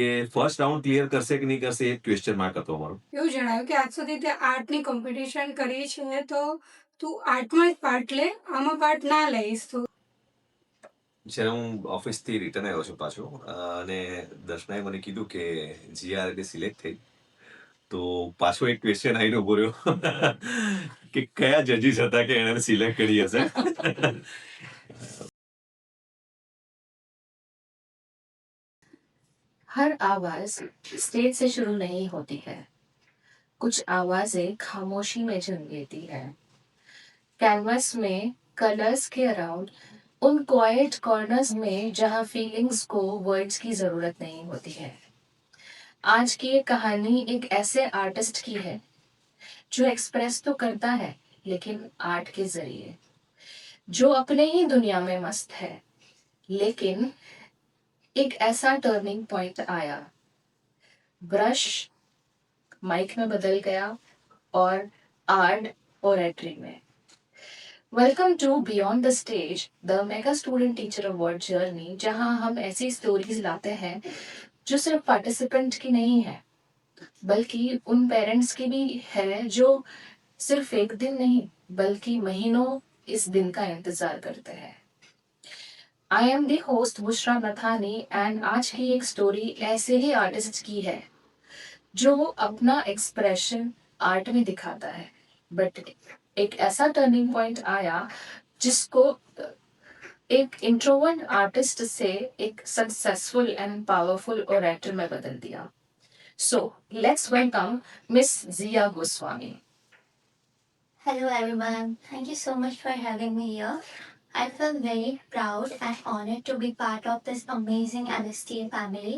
કે first round clear કરશે કે નહીં કરશે એ ક્વેશ્ચન માર્ક હતો અમારો. એવું જણાવ્યું કે આજ સુધી તે આર્ટની કોમ્પિટિશન કરી છે તો તું આર્ટમાં જ પાર્ટ લે, આમાં પાર્ટ ના લઈશ તું. જ્યારે હું ઓફિસથી રિટર્ન આવ્યો છું પાછો અને દર્શનાએ મને કીધું કે જીઆર સિલેક્ટ થઈ, તો પાછો એક ક્વેશ્ચન આવીને ઉભો રહ્યો કે કયા જજીસ હતા કે એને સિલેક્ટ કરી હશે. हर आवाज स्टेज से शुरू नहीं होती है, कुछ आवाजें खामोशी में जन्म लेती है। कैनवस में कलर्स के अराउंड, उन क्वाइट कॉर्नर्स में जहां फीलिंग्स को वर्ड्स की जरूरत नहीं होती है। आज की ये कहानी एक ऐसे आर्टिस्ट की है जो एक्सप्रेस तो करता है लेकिन आर्ट के जरिए, जो अपने ही दुनिया में मस्त है। लेकिन एक ऐसा टर्निंग पॉइंट आया, ब्रश माइक में बदल गया और आर्ट पोएट्री में। Welcome to beyond the stage, the mega student teacher award journey, जहां हम ऐसी स्टोरीज लाते हैं जो सिर्फ पार्टिसिपेंट की नहीं है बल्कि उन पेरेंट्स की भी है जो सिर्फ एक दिन नहीं बल्कि महीनों इस दिन का इंतजार करते हैं। I am the host Bushra Nathani and आज की एक स्टोरी ऐसे ही आर्टिस्ट की है जो अपना एक्सप्रेशन आर्ट में दिखाता है, बट एक ऐसा टर्निंग पॉइंट आया जिसको एक इंट्रोवर्ट आर्टिस्ट से एक सक्सेसफुल एंड पावरफुल ओरेटर में बदल दिया। So let's welcome miss Jiya Goswami. Hello everyone, thank you so much for having me here. I feel very proud and honored to be part of this amazing LSTA family,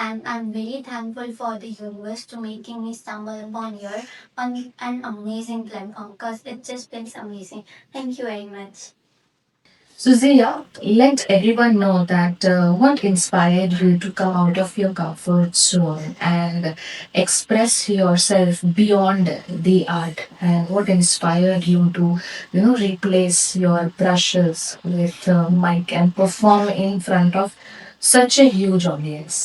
and I'm very thankful for the universe to making me stumble upon here on an amazing platform because it just feels amazing. Thank you very much. So Zia, let everyone know that what inspired you to come out of your comfort zone and express yourself beyond the art, and what inspired you to, replace your brushes with mic and perform in front of such a huge audience.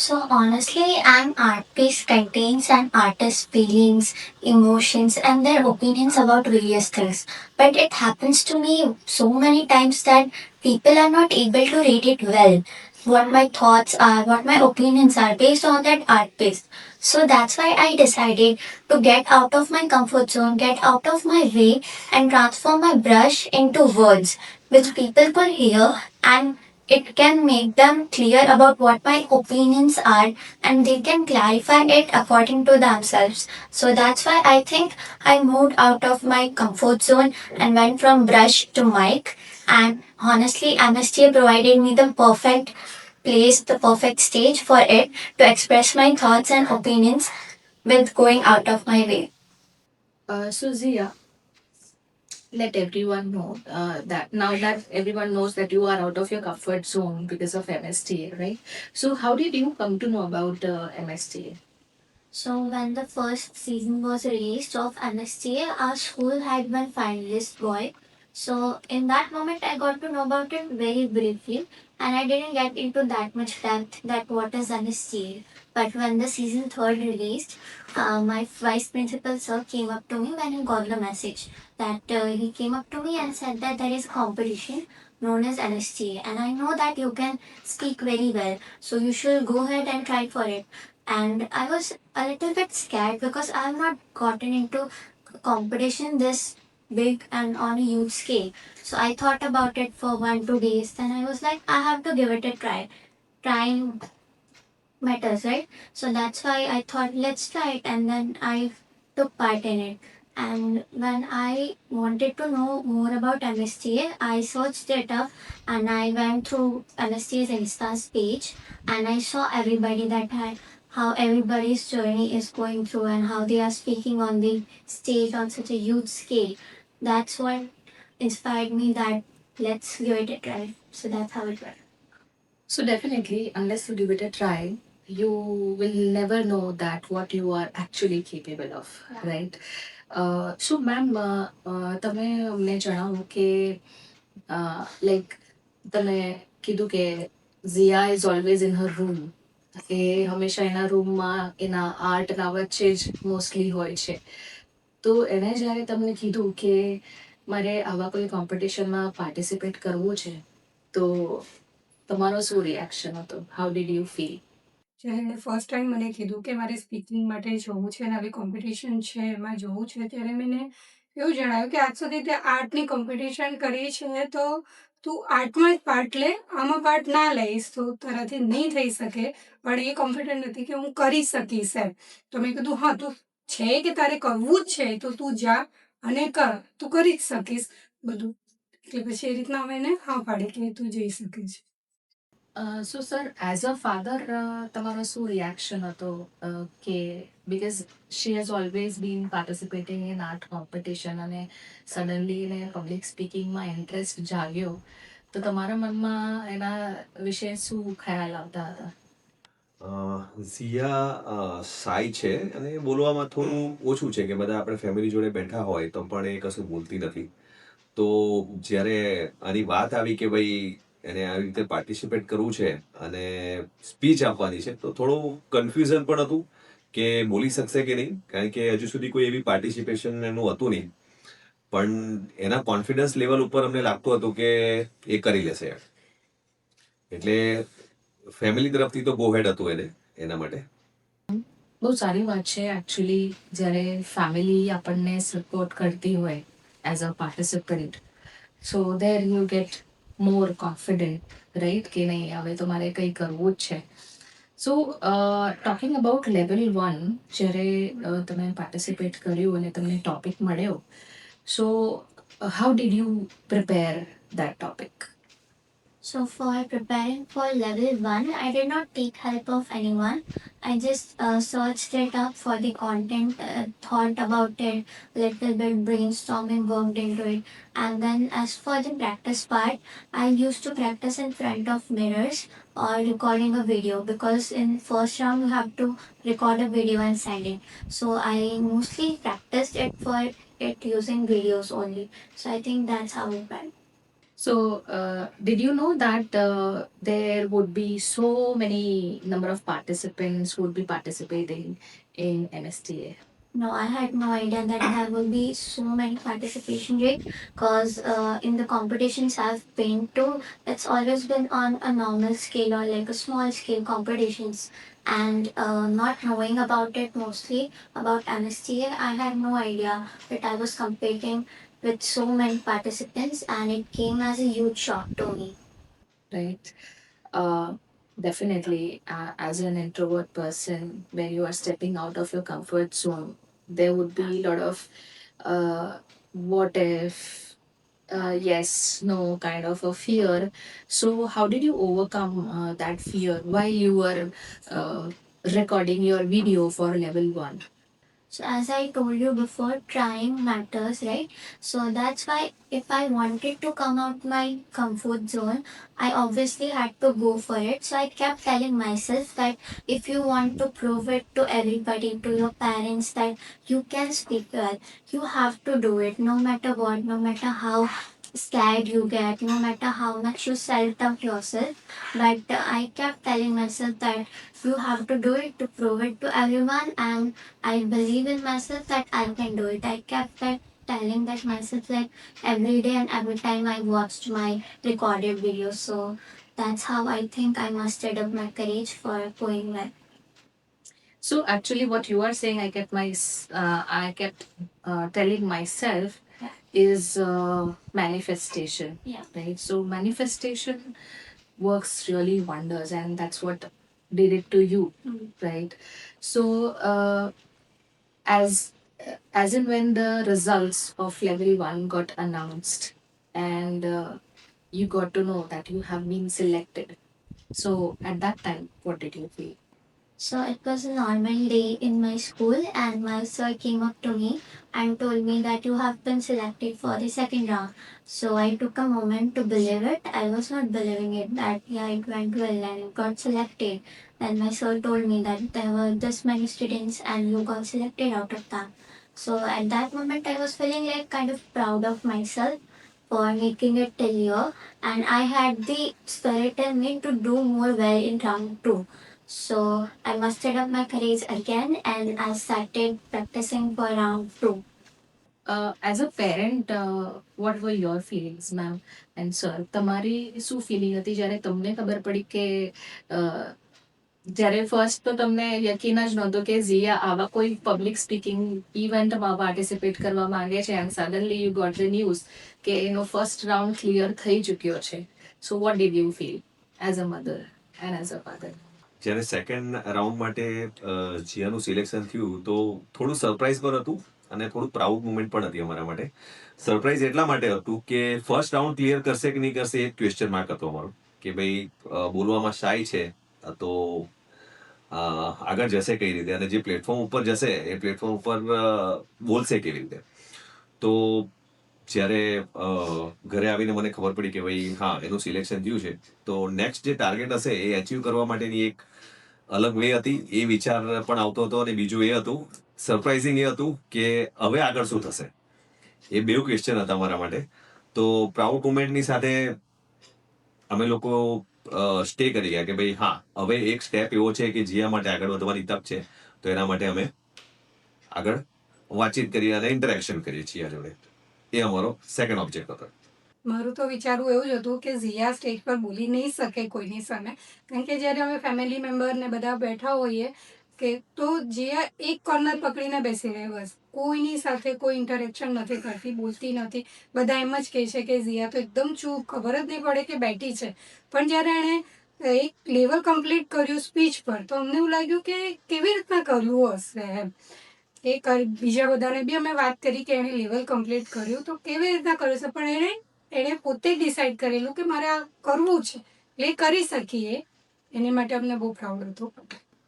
So honestly, an art piece contains an artist's feelings, emotions, and their opinions about various things. But it happens to me so many times that people are not able to rate it well. What my thoughts are, what my opinions are based on that art piece. So that's why I decided to get out of my comfort zone, get out of my way, and transform my brush into words which people could hear, and it can make them clear about what my opinions are, and they can clarify it according to themselves. So that's why I think I moved out of my comfort zone and went from brush to mic. And honestly, MSTA provided me the perfect place, the perfect stage for it to express my thoughts and opinions with going out of my way. So Zia, let everyone know that now that everyone knows that you are out of your comfort zone because of MSTA, right? So how did you come to know about MSTA? So when the first season was released of NSTA, our school had one finalist boy. So in that moment, I got to know about it very briefly, and I didn't get into that much depth that what is NSTA. But when the season third released, my vice principal sir came up to me when he got the message that he came up to me and said that there is a competition known as NSTA, and I know that you can speak very well, so you should go ahead and try for it. And I was a little bit scared because I have not gotten into competition this big and on a huge scale. So I thought about it for 1 2 days. Then I was like, I have to give it a try. Trying matters, right? So that's why I thought let's try it, and then I took part in it. And when I wanted to know more about MSTA, I searched it up and I went through MSTA's Insta's page, and I saw everybody that had how everybody's journey is going through and how they are speaking on the stage on such a huge scale. That's what inspired me that let's give it a try. So that's how it went. So definitely, unless you give it a try, you will never know that what you are actually capable of, right? So ma'am, તમે અમને જણાવો કે like તમે કીધું કે Zia is always in her room એ હંમેશા એના રૂમમાં એના આર્ટના વચ્ચે જ મોસ્ટલી હોય છે. તો એણે જ્યારે તમને કીધું કે મારે આવા કોઈ કોમ્પિટિશનમાં પાર્ટિસિપેટ કરવું છે, તો તમારો શું રિએક્શન હતો? How did you feel? જ્યારે એણે ફર્સ્ટ ટાઈમ મને કીધું કે મારે સ્પીકિંગ માટે જવું છે અને આવી કોમ્પિટિશન છે એમાં જવું છે, ત્યારે મેં એને એવું જણાવ્યું કે આજ સુધી તે આર્ટની કોમ્પિટિશન કરી છે તો તું આર્ટમાં જ પાર્ટ લે, આમાં પાર્ટ ના લઈશ તો તારાથી નહીં થઈ શકે. પણ એ કોન્ફિડન્ટ નથી કે હું કરી શકીશ એમ. તો મેં કીધું હા તું છે કે તારે કરવું જ છે તો તું જા અને કર, તું કરી જ શકીશ બધું. એટલે પછી એ રીતના અમે એને હા પાડી કે તું જઈ શકે છે. So sir, as a father તમારો શું રિએક્શન હતો? કે because she has always been participating in art competition અને સડનલી એને પબ્લિક સ્પીકિંગમાં ઇન્ટરેસ્ટ જાગ્યો, તો તમારા મનમાં એના વિશે શું ખ્યાલ આવતા હતા? ઝિયા સાઈ છે અને બોલવામાં થોડું ઓછું છે કે બધા આપણે ફેમિલી જોડે બેઠા હોય તો પણ એ કશું બોલતી નથી. તો જ્યારે આની વાત આવી કે ભાઈ એને આવી રીતે પાર્ટિસિપેટ કરવું છે અને સ્પીચ આપવાની છે, તો થોડું કન્ફ્યુઝન પણ હતું કે બોલી શકશે કે નહીં, કારણ કે હજુ સુધી કોઈ એવી પાર્ટિસિપેશન એનું હતું નહીં. પણ એના કોન્ફિડન્સ લેવલ ઉપર અમને લાગતું હતું કે એ કરી લેશે. એટલે ફેમિલી તરફથી તો ગો હેડ હતું એને એના માટે. બહુ સારી વાત છે એકચ્યુઅલી, જ્યારે ફેમિલી આપણને સપોર્ટ કરતી હોય as a participant, so there you get more confident, right? કે નહીં, હવે તો મારે કંઈ કરવું જ છે. સો ટોકિંગ અબાઉટ લેવલ 1, જ્યારે તમે પાર્ટિસિપેટ કર્યું અને તમને ટોપિક મળ્યો, so how did you prepare that topic? So for preparing for level 1, I did not take help of anyone. I just searched it up for the content, thought about it, little bit brainstorming, worked into it. And then as for the practice part, I used to practice in front of mirrors or recording a video, because in first round you have to record a video and send it. So I mostly practiced it for it using videos only. So I think that's how it went. So, did you know that there would be so many number of participants who would be participating in MSTA? No, I had no idea that there will be so many participation rate, because in the competitions I've been to, it's always been on a normal scale or like a small scale competitions. And not knowing about it mostly about MSTA, I had no idea that I was competing with so many participants, and it came as a huge shock to me. Right? Uh, Definitely, as an introvert person, when you are stepping out of your comfort zone, there would be a lot of what if, yes, no kind of a fear. So, how did you overcome that fear while you were recording your video for level 1? So as I told you before, trying matters, right? So that's why if I wanted to come out my comfort zone, I obviously had to go for it. So I kept telling myself that if you want to prove it to everybody, to your parents, that you can speak well, you have to do it no matter what, no matter how scared you get, no matter how much you self-doubt yourself. But I kept telling myself that you have to do it to prove it to everyone, and I believe in myself that I can do it. I kept telling that myself like every day and every time I watched my recorded videos. So that's how I think I mustered up my courage for going well. So actually, what you are saying, I kept telling myself Yeah. is manifestation, Yeah. right? So manifestation works really wonders, and that's what did it to you, Mm. right? So as as in when the results of level 1 got announced, and you got to know that you have been selected. So at that time, what did you feel? So it was a normal day in my school, and my sir came up to me and told me that you have been selected for the second round. So I took a moment to believe it. I was not believing it that yeah, it went well and it got selected. Then my sir told me that there were this many students and you got selected out of that. So at that moment I was feeling like kind of proud of myself for making it till here, and I had the spirit in me to do more well in round two. So I mustered up my courage again and I started practicing for round 2. As a parent, what were your feelings, ma'am and sir? તમારી શું feeling હતી જ્યારે તમને ખબર પડી કે જ્યારે first તો તમને યકીન જ નહોતું કે ઝિયા આવા કોઈ પબ્લિક સ્પીકિંગ ઇવેન્ટમાં પાર્ટિસિપેટ કરવા માંગે છે and suddenly you got the news કે એનો ફર્સ્ટ રાઉન્ડ ક્લિયર થઈ ચૂક્યો છે. So what did you feel as a mother and as a father? જ્યારે સેકન્ડ રાઉન્ડ માટે જીયાનું સિલેક્શન થયું તો થોડું સરપ્રાઈઝ પણ હતું અને થોડું પ્રાઉડ મુમેન્ટ પણ હતી અમારા માટે. સરપ્રાઈઝ એટલા માટે હતું કે ફર્સ્ટ રાઉન્ડ ક્લિયર કરશે કે નહીં કરશે એ ક્વેશ્ચન માર્ક હતો અમારો, કે ભાઈ બોલવામાં શાય છે તો આગળ જશે કઈ રીતે, અને જે પ્લેટફોર્મ ઉપર જશે એ પ્લેટફોર્મ ઉપર બોલશે કેવી રીતે. તો જ્યારે ઘરે આવીને મને ખબર પડી કે ભાઈ હા એનું સિલેક્શન થયું છે, તો નેક્સ્ટ જે ટાર્ગેટ હશે એ અચીવ કરવા માટેની એક અલગ વે હતી, એ વિચાર પણ આવતો હતો. અને બીજું એ હતું, સરપ્રાઇઝિંગ એ હતું કે હવે આગળ શું થશે. એ બે ક્વેશ્ચન હતા મારા માટે. તો પ્રાઉડ મુમેન્ટની સાથે અમે લોકો સ્ટે કરી ગયા કે ભાઈ હા હવે એક સ્ટેપ એવો છે કે જીયા માટે આગળ વધવાની તક છે, તો એના માટે અમે આગળ વાતચીત કરીએ અને ઇન્ટરેક્શન કરીએ જીયા જોડે. એ અમારો સેકન્ડ ઓબ્જેક્ટ હતો. મારું તો વિચારવું એવું જ હતું કે ઝિયા સ્ટેજ પર બોલી નહીં શકે કોઈની સામે, કારણ કે જ્યારે અમે ફેમિલી મેમ્બર ને બધા બેઠા હોઈએ કે તો ઝિયા એક કોર્નર પકડીને બેસી રહે, બસ કોઈની સાથે કોઈ ઇન્ટરેક્શન નથી કરતી, બોલતી નથી. બધા એમ જ કહે છે કે ઝિયા તો એકદમ ચૂપ, ખબર જ નહીં પડે કે બેઠી છે. પણ જ્યારે એણે એક લેવલ કમ્પ્લીટ કર્યું સ્પીચ પર, તો અમને એવું લાગ્યું કે કેવી રીતના કર્યું હશે એમ. બીજા બધાને બી અમે વાત કરી કે એણે લેવલ કમ્પ્લીટ કર્યું તો કેવી રીતના કર્યું છે, પણ એણે પોતે ડિસાઈડ કરેલું કે મારે આ કરવું છે, એટલે એ કરી શકીએ. એને માટે અમને બહુ પ્રાઉડ હતું.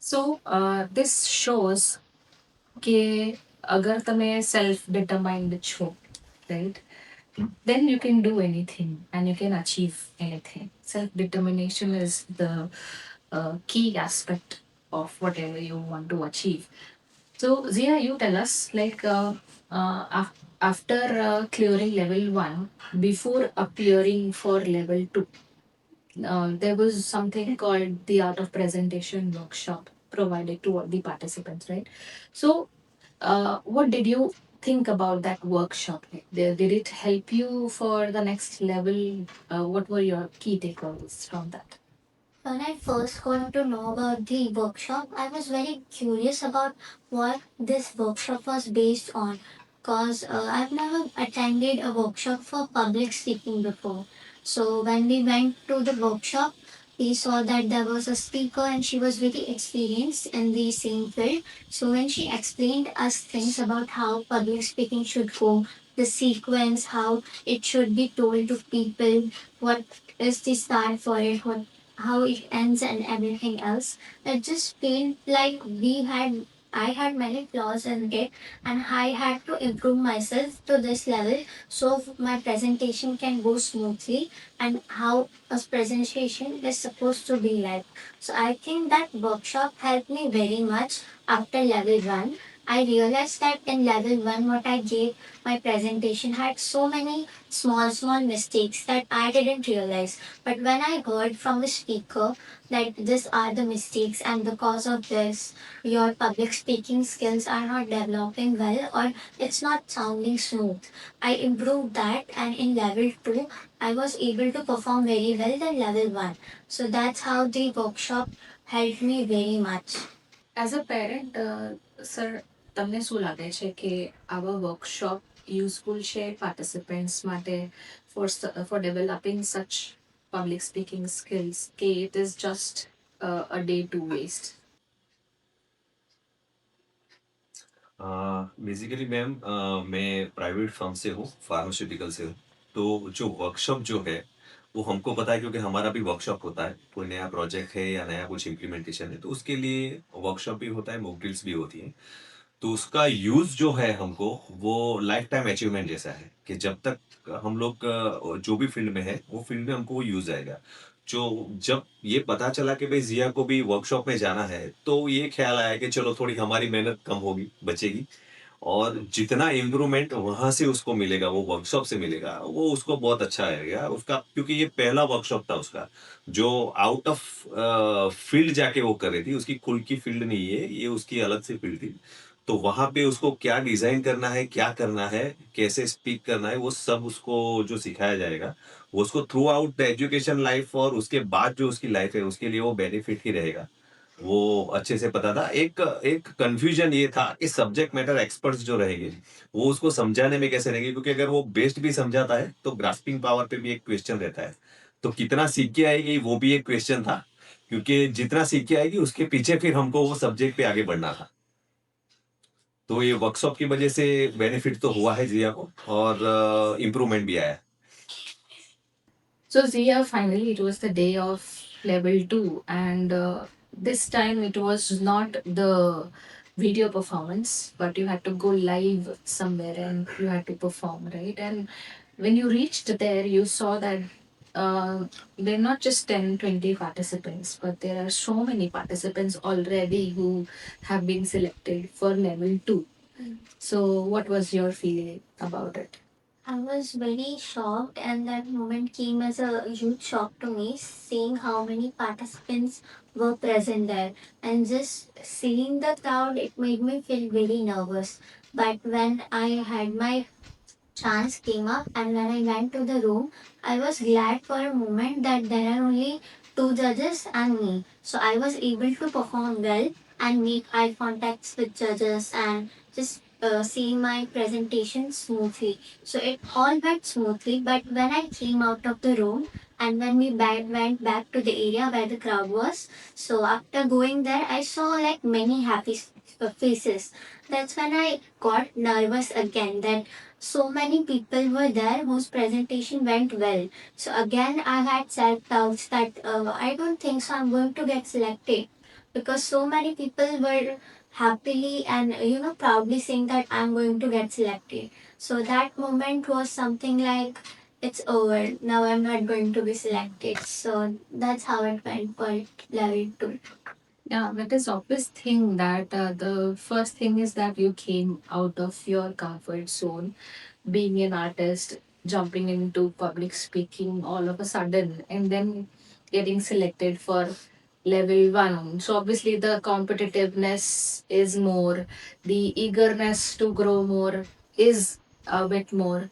સો ધીસ શોઝ કે અગર તમે સેલ્ફ ડિટરમાઇન્ડ છો, right, then you can do anything and you can achieve anything. Self determination is the key aspect of whatever you want to achieve. So Zia, you tell us, like, after clearing level 1, before appearing for level 2, there was something called the Art of Presentation workshop provided to all the participants, right? So, what did you think about that workshop? Like, did it help you for the next level? What were your key takeaways from that? When I first got to know about the workshop, I was very curious about what this workshop was based on because I've never attended a workshop for public speaking before. So when we went to the workshop, we saw that there was a speaker and she was really experienced in the same field. So when she explained us things about how public speaking should go, the sequence, how it should be told to people, what is the start for it, how it ends and everything else. It just felt like I had many flaws in it and I had to improve myself to this level so my presentation can go smoothly and how a presentation is supposed to be like. So I think that workshop helped me very much after level 1. I realized that in level 1 what I gave my presentation had so many small mistakes that I didn't realize. But when I heard from the speaker that these are the mistakes and because of this, your public speaking skills are not developing well or it's not sounding smooth, I improved that and in level 2, I was able to perform very well than level 1. So that's how the workshop helped me very much. As a parent, sir, તમને શું લાગે છે કે આવા workshop useful છે participants માટે for developing such public speaking skills કે it is just a day to waste? Basically ma'am मैं प्राइवेट फर्म से हूँ, फार्मास्यूटिकल से हूँ. तो जो वर्कशॉप जो है वो हमको पता है, क्योंकि हमारा भी वर्कशॉप होता है. कोई नया प्रोजेक्ट है या नया कुछ इम्प्लीमेंटेशन है तो उसके लिए वर्कशॉप भी होता है, मॉक ड्रिल्स भी होती है. तो उसका यूज जो है हमको वो लाइफ टाइम अचीवमेंट जैसा है कि जब तक हम लोग जो भी फील्ड में है वो फील्ड में हमको वो यूज आएगा. जो जब ये पता चला कि भाई जिया को भी वर्कशॉप में जाना है, तो ये ख्याल आया कि चलो थोड़ी हमारी मेहनत कम होगी, बचेगी, और जितना इम्प्रूवमेंट वहाँ से उसको मिलेगा, वो वर्कशॉप से मिलेगा, वो उसको बहुत अच्छा आएगा उसका, क्योंकि ये पहला वर्कशॉप था उसका, जो आउट ऑफ फील्ड जाके वो कर रही थी। उसकी खुद की फील्ड नहीं है, ये उसकी अलग से फील्ड थी। तो वहाँ पे उसको क्या डिज़ाइन करना है, क्या करना है, कैसे स्पीक करना है, वो सब उसको जो सिखाया जाएगा, वो उसको through out the education life और उसके बाद जो उसकी लाइफ है, उसके लिए वो बेनिफिट ही रहेगा। वो अच्छे से पता था। एक एक कन्फ्यूजन ये था कि सब्जेक्ट मैटर एक्सपर्ट्स जो रहेंगे, वो उसको समझाने में कैसे रहेंगे, क्योंकि अगर वो बेस्ट भी समझाता है, तो ग्रास्पिंग पावर पे भी एक क्वेश्चन रहता है। तो कितना सीख के आएगी, वो भी एक क्वेश्चन था, क्योंकि जितना सीख के आएगी, उसके पीछे फिर हमको वो सब्जेक्ट पे आगे बढ़ना था। तो ये वर्कशॉप की वजह से बेनिफिट तो हुआ है जिया को, और इम्प्रूवमेंट भी आया है। So Zia, finally it was the day of level 2, and this time it was not the video performance, but you had to go live somewhere and you had to perform, right? And when you reached there, you saw that there are not just 10, 20 participants, but there are so many participants already who have been selected for level 2. So what was your feeling about it? I was very shocked, and that moment came as a huge shock to me, seeing how many participants were present there. And just seeing the crowd, it made me feel very nervous. But when I had my chance came up, and when I went to the room, I was glad for a moment that there are only two judges and me. So I was able to perform well and make eye contacts with judges and just see my presentation smoothly. So it all went smoothly. But when I came out of the room and when we went back to the area where the crowd was, so after going there, I saw like many happy faces. That's when I got nervous again. That so many people were there whose presentation went well. So again, I had self doubts that I don't think so. I'm going to get selected because so many people were happily and proudly saying that I'm going to get selected. So that moment was something like it's over. Now I'm not going to be selected. So that's how it went for level two. Yeah, that is obvious thing that the first thing is that you came out of your comfort zone, being an artist, jumping into public speaking all of a sudden, and then getting selected for level 1. So obviously the competitiveness is more, the eagerness to grow more is a bit more,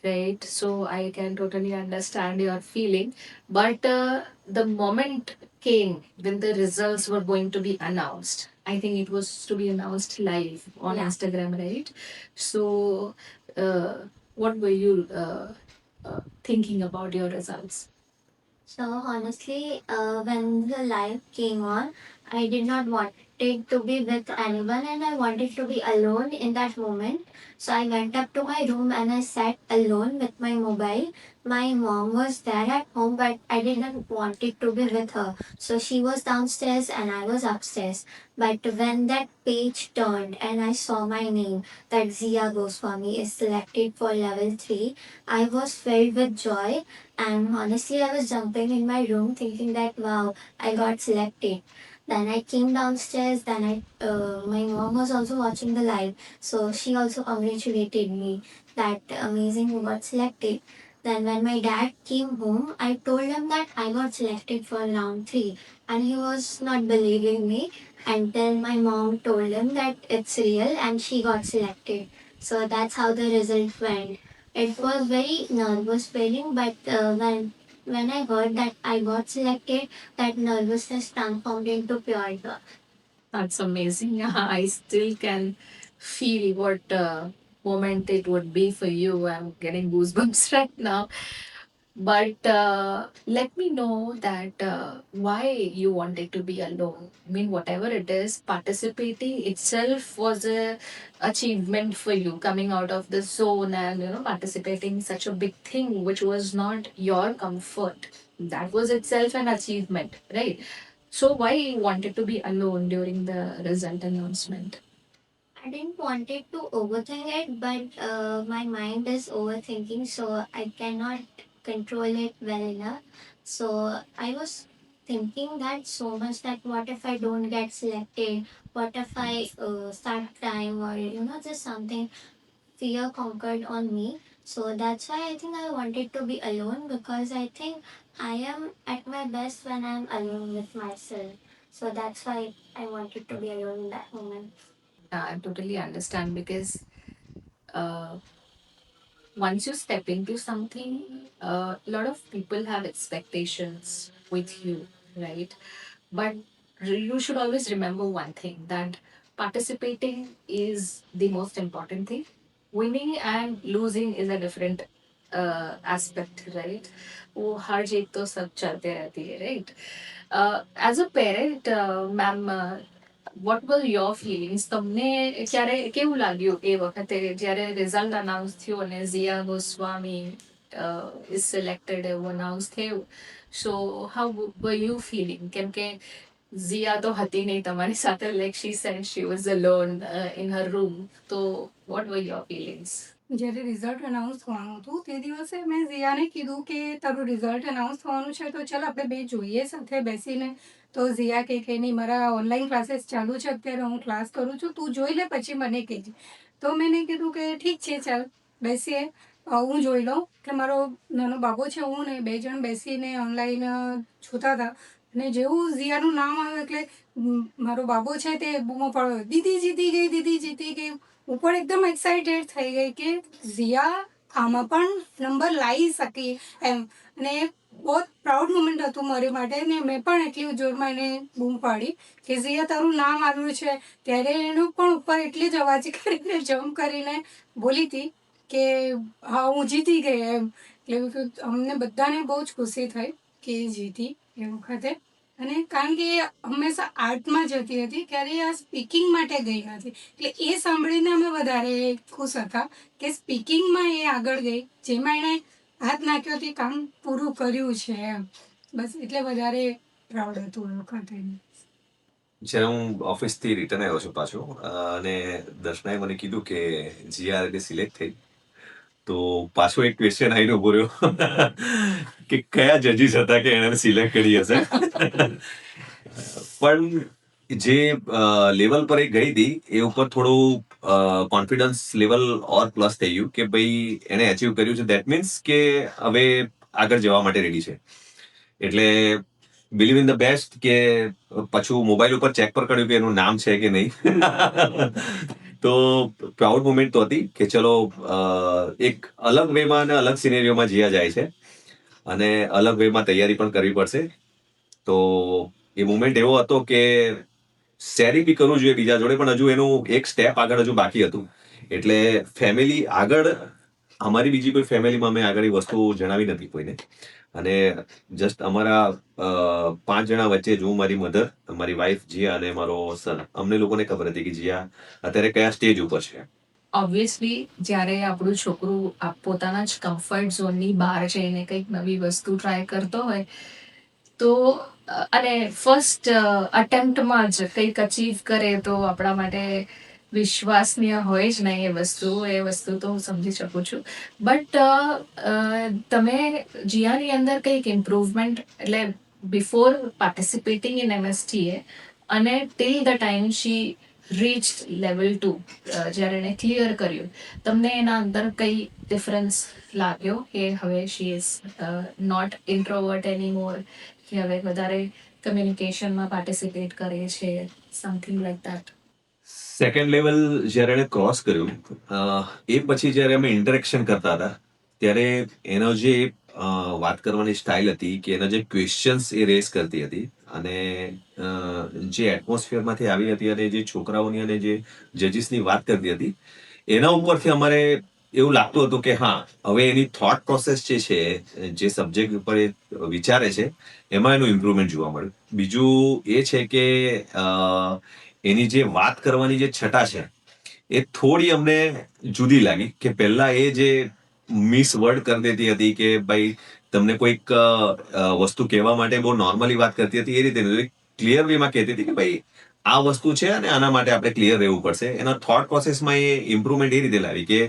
right? So I can totally understand your feeling, but the moment came when the results were going to be announced. I think it was to be announced live on Yeah. Instagram, right? So, what were you thinking about your results? So honestly, when the live came on, I did not want it to be with anyone and I wanted to be alone in that moment. So I went up to my room and I sat alone with my mobile. My mom was there at home, but I didn't want it to be with her. So she was downstairs and I was upstairs. But when that page turned and I saw my name, that Zia Goswami is selected for level 3, I was filled with joy, and honestly, I was jumping in my room thinking that wow, I got selected. Then I came downstairs. Then my mom was also watching the live, so she also congratulated me that amazing you got selected. Then when my dad came home, I told him that I got selected for round 3, and he was not believing me. And then my mom told him that it's real, and she got selected. So that's how the result went. It was very nervous feeling, but when I heard that I got selected, that nervousness transformed into pure joy. That's amazing. I still can feel what moment it would be for you. I'm getting goosebumps right now. But let me know that why you wanted to be alone. I mean, whatever it is, participating itself was a achievement for you. Coming out of the zone and participating in such a big thing, which was not your comfort. That was itself an achievement, right? So why you wanted to be alone during the result announcement? I didn't want it to overthink it, but my mind is overthinking, so I cannot control it well enough. So I was thinking that so much that what if I don't get selected? What if I start crying or just something fear conquered on me. So that's why I think I wanted to be alone because I think I am at my best when I'm alone with myself. So that's why I wanted to be alone in that moment. Yeah, I totally understand because uh, once you step into something, a lot of people have expectations with you, right? But you should always remember one thing that participating is the most important thing. Winning and losing is a different aspect, right? वो हार जीत तो सब चलते रहती है, right? As a parent, ma'am, what were your feelings? તમને ક્યારે કેવું લાગ્યું એ વખતે જ્યારે રિઝલ્ટ અનાઉન્સ થયું અને ઝિયા ગોસ્વામી is selected એવું અનાઉન્સ થયું. So how were you feeling? કેમ કે ઝિયા તો હતી નહીં તમારી સાથે, like she said she was alone in her room. So what were your feelings? જ્યારે રિઝલ્ટ અનાઉન્સ થવાનું હતું તે દિવસે મેં ઝિયાને કીધું કે તારું રિઝલ્ટ અનાઉન્સ થવાનું છે તો ચાલ આપણે બે જોઈએ સાથે બેસીને. તો ઝિયા કહે કે નહીં, મારા ઓનલાઈન ક્લાસીસ ચાલુ છે અત્યારે, હું ક્લાસ કરું છું, તું જોઈ લે પછી મને કહેજે. તો મેં કીધું કે ઠીક છે, ચાલ બેસીએ, હું જોઈ લઉં. કે મારો નાનો બાબો છે, હું ને બે જણ બેસીને ઓનલાઈન જોતા હતા. અને જેવું ઝિયાનું નામ આવ્યું એટલે મારો બાબો છે તે બૂમો પાડ્યો, દીદી જીતી ગઈ, દીદી જીતી ગઈ. હું પણ એકદમ એક્સાઇટેડ થઈ ગઈ કે ઝિયા આમાં પણ નંબર લાવી શકી એમ. અને બહુ પ્રાઉડ મુમેન્ટ હતું મારી માટે. ને મેં પણ એટલી જોરમાં એને બૂમ પાડી કે ઝિયા તારું નામ આવ્યું છે. ત્યારે એનું પણ ઉપર એટલી જ અવાજ કરીને જમ્પ કરીને બોલી હતી કે હા હું જીતી ગઈ એમ. એટલે અમને બધાને બહુ જ ખુશી થઈ કે એ જીતી એ વખતે. અને કારણ કે એ હંમેશા આર્ટમાં જતી હતી, ક્યારેય આ સ્પીકિંગ માટે ગઈ નથી. એટલે એ સાંભળીને અમે વધારે ખુશ હતા કે સ્પીકિંગમાં એ આગળ ગઈ, જેમાં એણે હાથ નાખ્યો તે કામ પૂરું કર્યું છે એમ. બસ એટલે વધારે પ્રાઉડ હતું એ વખતે. જ્યારે હું ઓફિસથી રિટર્ન આવ્યો છું પાછો, અને દર્શનાએ મને કીધું કે જીઆર એટલે સિલેક્ટ થઈ, તો પાછો એક ક્વેશ્ચન આવીને ઉભો રહ્યો કે કયા જજીસ હતા કે એને સિલેક્ટ કરી હશે. પણ જે લેવલ પર એ ગઈ હતી એ ઉપર થોડું કોન્ફિડન્સ લેવલ ઓર પ્લસ થઈ ગયું કે ભાઈ એને અચીવ કર્યું છે, દેટ મીન્સ કે હવે આગળ જવા માટે રેડી છે. એટલે બિલીવ ઇન ધ બેસ્ટ કે પાછું મોબાઈલ ઉપર ચેક પર કર્યું કે એનું નામ છે કે નહીં. તો પ્રાઉડ મુમેન્ટ તો હતી કે ચલો એક અલગ વેમાં અને અલગ સિનેરીઓમાં જીયા જાય છે અને અલગ વેમાં તૈયારી પણ કરવી પડશે. તો એ મુમેન્ટ એવો હતો કે શેરિંગ બી કરવું જોઈએ બીજા જોડે, પણ હજુ એનું એક સ્ટેપ આગળ હજુ બાકી હતું. એટલે ફેમિલી આગળ, અમારી બીજી કોઈ ફેમિલીમાં મેં આગળ એ વસ્તુ જણાવી નથી કોઈને. અને જસ્ટ અમારા 5 જણા વચ્ચે જ હું, મારી મધર, મારી વાઈફ જીયા અને મારો સન, અમને લોકોને ખબર હતી કે જીયા અત્યારે કયા સ્ટેજ ઉપર છે. ઓબ્વિયસલી જ્યારે આપણું છોકરું પોતાના જ કમ્ફર્ટ ઝોનની બહાર જઈને કંઈક નવી વસ્તુ ટ્રાય કરતો હોય તો અને ફર્સ્ટ અટેમ્પ્ટમાં જ કંઈક અચીવ કરે તો આપણા માટે વિશ્વાસનીય હોય જ નહીં એ વસ્તુ તો હું સમજી શકું છું. બટ તમે જીયાની અંદર કંઈક ઇમ્પ્રુવમેન્ટ, એટલે બિફોર પાર્ટિસિપેટિંગ ઇન MSTA અને till the time she reach level 2, જ્યારે એણે ક્લિયર કર્યું, તમને એના અંદર કઈ ડિફરન્સ લાગ્યો કે હવે she is not introvert anymore, કે હવે વધારે કમ્યુનિકેશનમાં પાર્ટિસિપેટ કરે છે, something like that? Second level જ્યારે એને ક્રોસ કર્યું, એ પછી જ્યારે અમે ઇન્ટરેક્શન કરતા હતા ત્યારે એનો જે વાત કરવાની સ્ટાઇલ હતી, કે એના જે ક્વેશ્ચન્સ એ રેઝ કરતી હતી અને જે એટમોસ્ફિયરમાંથી આવી હતી અને જે છોકરાઓની અને જે જજીસની વાત કરતી હતી, એના ઉપરથી અમારે એવું લાગતું હતું કે હા, હવે એની થોટ પ્રોસેસ જે છે, જે સબ્જેક્ટ ઉપર એ વિચારે છે, એમાં એનું ઇમ્પ્રુવમેન્ટ જોવા મળ્યું. બીજું એ છે કે એની જે વાત કરવાની જે છટા છે એ થોડી અમને જુદી લાગી. કે પહેલા એ જે મિસ વર્ડ કરી દેતી હતી કે ભાઈ તમને કોઈક વસ્તુ કહેવા માટે બહુ નોર્મલી વાત કરતી હતી, એ રીતે ક્લિયર વેમાં કહેતી હતી કે ભાઈ આ વસ્તુ છે અને આના માટે આપણે ક્લિયર રહેવું પડશે. એના થોટ પ્રોસેસમાં એ ઇમ્પ્રુવમેન્ટ એ રીતે લાવી કે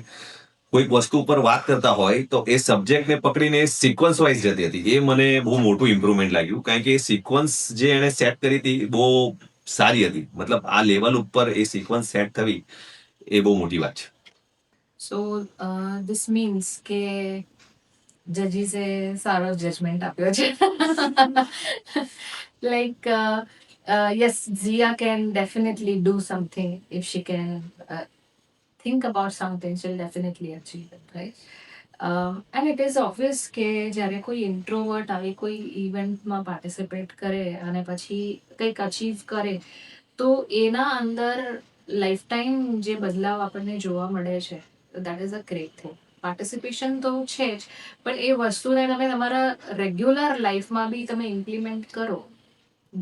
કોઈક વસ્તુ ઉપર વાત કરતા હોય તો એ સબ્જેક્ટને પકડીને સિક્વન્સ વાઇઝ જતી હતી. એ મને બહુ મોટું ઇમ્પ્રુવમેન્ટ લાગ્યું, કારણ કે એ સિક્વન્સ જે એણે સેટ કરી હતી બહુ સારી હતી. મતલબ આ લેવલ ઉપર એ સિક્વન્સ સેટ થવી એ બહુ મોટી વાત છે. સો ધીસ મીન્સ કે જજીસે સારો જજમેન્ટ આપ્યો છે. Like yes, Zia can definitely do something if she can think about something, she'll definitely achieve it, right? And it is obvious કે જ્યારે કોઈ ઇન્ટ્રોવર્ટ આવી કોઈ ઇવેન્ટમાં પાર્ટિસિપેટ કરે અને પછી કંઈક અચીવ કરે તો એના અંદર લાઈફ ટાઈમ જે બદલાવ આપણને જોવા મળે છે, that is a great thing. Participation તો છે જ, પણ એ વસ્તુને તમે તમારા રેગ્યુલર લાઈફમાં બી તમે ઇમ્પ્લિમેન્ટ કરો,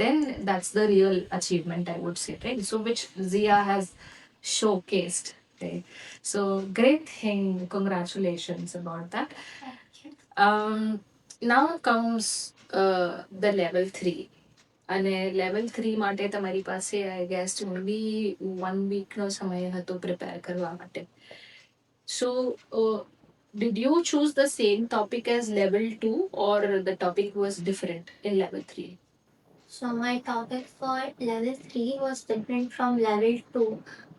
then that's the real achievement, I would say, right? So which Zia has showcased, right? So great thing, congratulations about that. Now comes the level 3. અને લેવલ 3 માટે તમારી પાસે આઈ ગેસ બી 1 વીકનો સમય હતો પ્રિપેર કરવા માટે. સો did you choose the same topic as level 2 or the topic was different in level 3? So my topic for level 3 was different from level 2,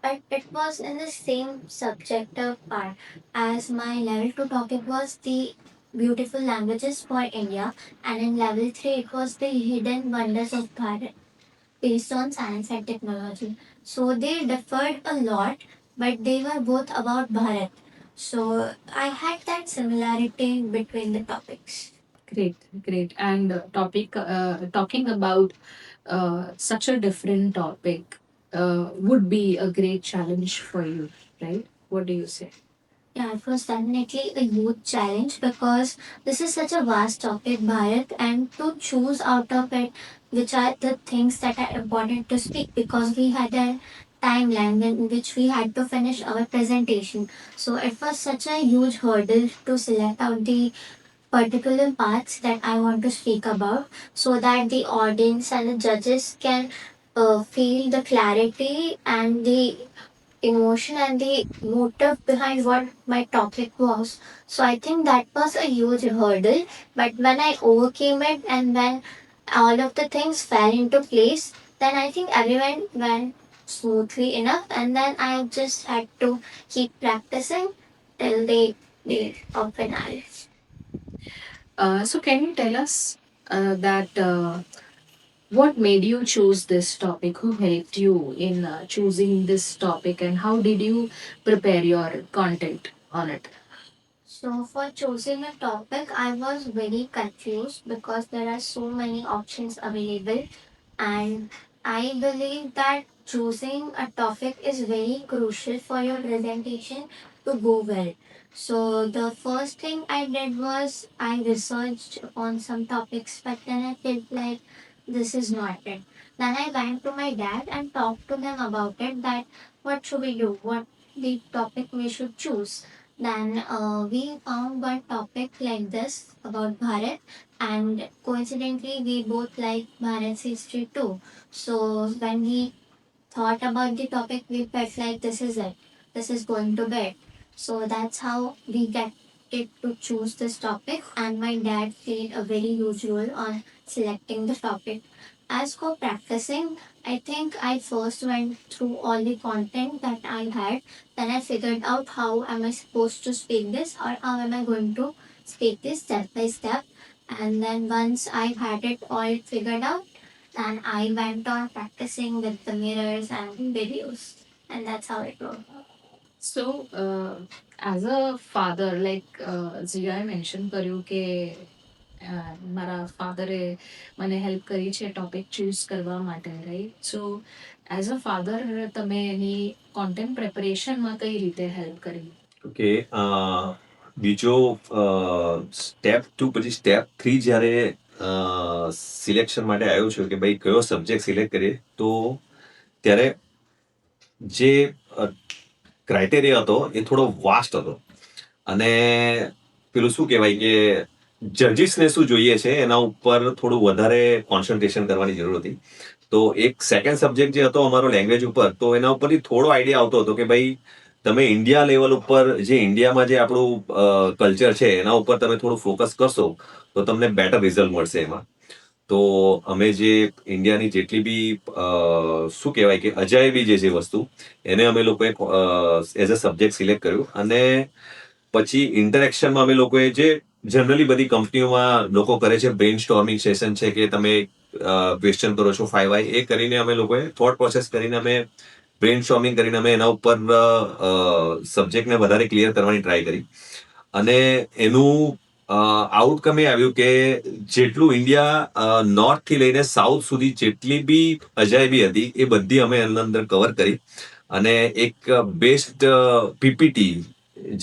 but it was in the same subjective part, as my level 2 topic was the beautiful languages for India, and in level 3 it was the hidden wonders of Bharat based on science and technology. So they differed a lot, but they were both about Bharat. So I had that similarity between the topics. Great, great. And talking about such a different topic would be a great challenge for you, right? What do you say? Yeah, it was definitely a huge challenge because this is such a vast topic, Bharat, and to choose out of it which are the things that are important to speak, because we had a timeline in which we had to finish our presentation. So it was such a huge hurdle to select out the particular parts that I want to speak about, so that the audience and the judges can feel the clarity and the emotion and the motive behind what my topic was. So I think that was a huge hurdle. But when I overcame it and when all of the things fell into place, then I think everyone went smoothly enough. And then I just had to keep practicing till the day of finale. So can you tell us that what made you choose this topic? Who helped you in choosing this topic, and how did you prepare your content on it? So for choosing a topic, I was very confused because there are so many options available, and I believe that choosing a topic is very crucial for your presentation to go well. So the first thing I did was I researched on some topics, but then I felt like this is not it. Then I went to my dad and talked to them about it, that what should we do, what the topic we should choose. Then we found one topic like this about Bharat, and coincidentally, we both like Bharat's history too. So when we thought about the topic, we felt like this is it. This is going to be it. So that's how we get it to choose this topic, and my dad played a very huge role on selecting the topic. As for practicing, I think I first went through all the content that I had. Then I figured out how am I supposed to speak this, or how am I going to speak this step by step. And then once I had it all figured out, then I went on practicing with the mirrors and videos. And that's how it worked. So, as a father, like Zia mentioned કર્યું કે મારા ફાધરે મને help કરી છે topic choose કરવા માટે, right? So as a father તમે એની content પ્રેપરેશનમાં કઈ રીતે હેલ્પ કરી? ઓકે, બીજો સ્ટેપ 2 પછી સ્ટેપ 3 જ્યારે સિલેક્શન માટે આવ્યો છું કે ભાઈ કયો સબ્જેક્ટ સિલેક્ટ કરીએ, તો ત્યારે જે ક્રાઇટેરિયા હતો એ થોડો વાસ્ટ હતો, અને પેલું શું કહેવાય કે જજીસને શું જોઈએ છે એના ઉપર થોડું વધારે કોન્સન્ટ્રેશન કરવાની જરૂર હતી. તો એક સેકન્ડ સબ્જેક્ટ જે હતો અમારો લેંગ્વેજ ઉપર, તો એના ઉપરથી થોડો આઈડિયા આવતો હતો કે ભાઈ તમે ઇન્ડિયા લેવલ ઉપર જે ઇન્ડિયામાં જે આપણું કલ્ચર છે એના ઉપર તમે થોડું ફોકસ કરશો તો તમને બેટર રિઝલ્ટ મળશે એમાં. તો અમે જે ઇન્ડિયાની જેટલી બી શું કહેવાય કે અજાયબી જે છે વસ્તુ એને અમે લોકોએ એઝ અ સબ્જેક્ટ સિલેક્ટ કર્યું અને પછી ઇન્ટરેક્શનમાં અમે લોકોએ જે જનરલી બધી કંપનીઓમાં લોકો કરે છે બ્રેઇન સ્ટોર્મિંગ સેશન છે કે તમે ક્વેશ્ચન કરો છો 5 એ કરીને અમે લોકોએ થોટ પ્રોસેસ કરીને અમે બ્રેઇન સ્ટોર્મિંગ કરીને અમે એના ઉપર સબ્જેક્ટને વધારે ક્લિયર કરવાની ટ્રાય કરી અને એનું આઉટકમ એ આવ્યું કે જેટલું ઇન્ડિયા નોર્થ થી લઈને સાઉથ સુધી જેટલી બી અજાયબી હતી એ બધી અમે એના અંદર કવર કરી અને એક બેસ્ટ પીપીટી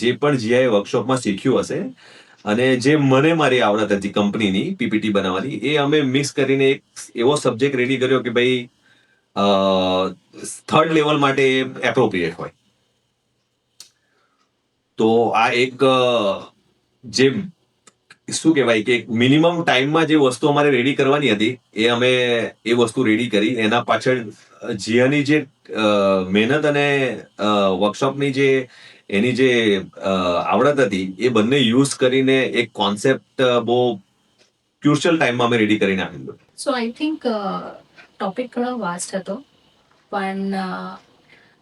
જે પણ જીઆઈ વર્કશોપમાં શીખ્યું હશે અને જે મને મારી આવડત હતી કંપનીની પીપીટી બનાવવાની એ અમે મિક્સ કરીને એક એવો સબ્જેક્ટ રેડી કર્યો કે ભાઈ થર્ડ લેવલ માટે એપ્રોપ્રિએટ હોય. તો આ એક જે શું કહેવાય કે મિનિમમ ટાઈમમાં જે વસ્તુ અમારે રેડી કરવાની હતી એ અમે એ વસ્તુ રેડી કરી. એના પાછળ જીયાની જે મહેનત અને વર્કશોપની જે એની જે આવડત હતી એ બંને યુઝ કરીને એક કોન્સેપ્ટ બહુ ક્રુશિયલ ટાઈમમાં અમે રેડી કરીને આપેલું. સો આઈ થિંક ટોપિક ઘણો વાસ્ટ હતો પણ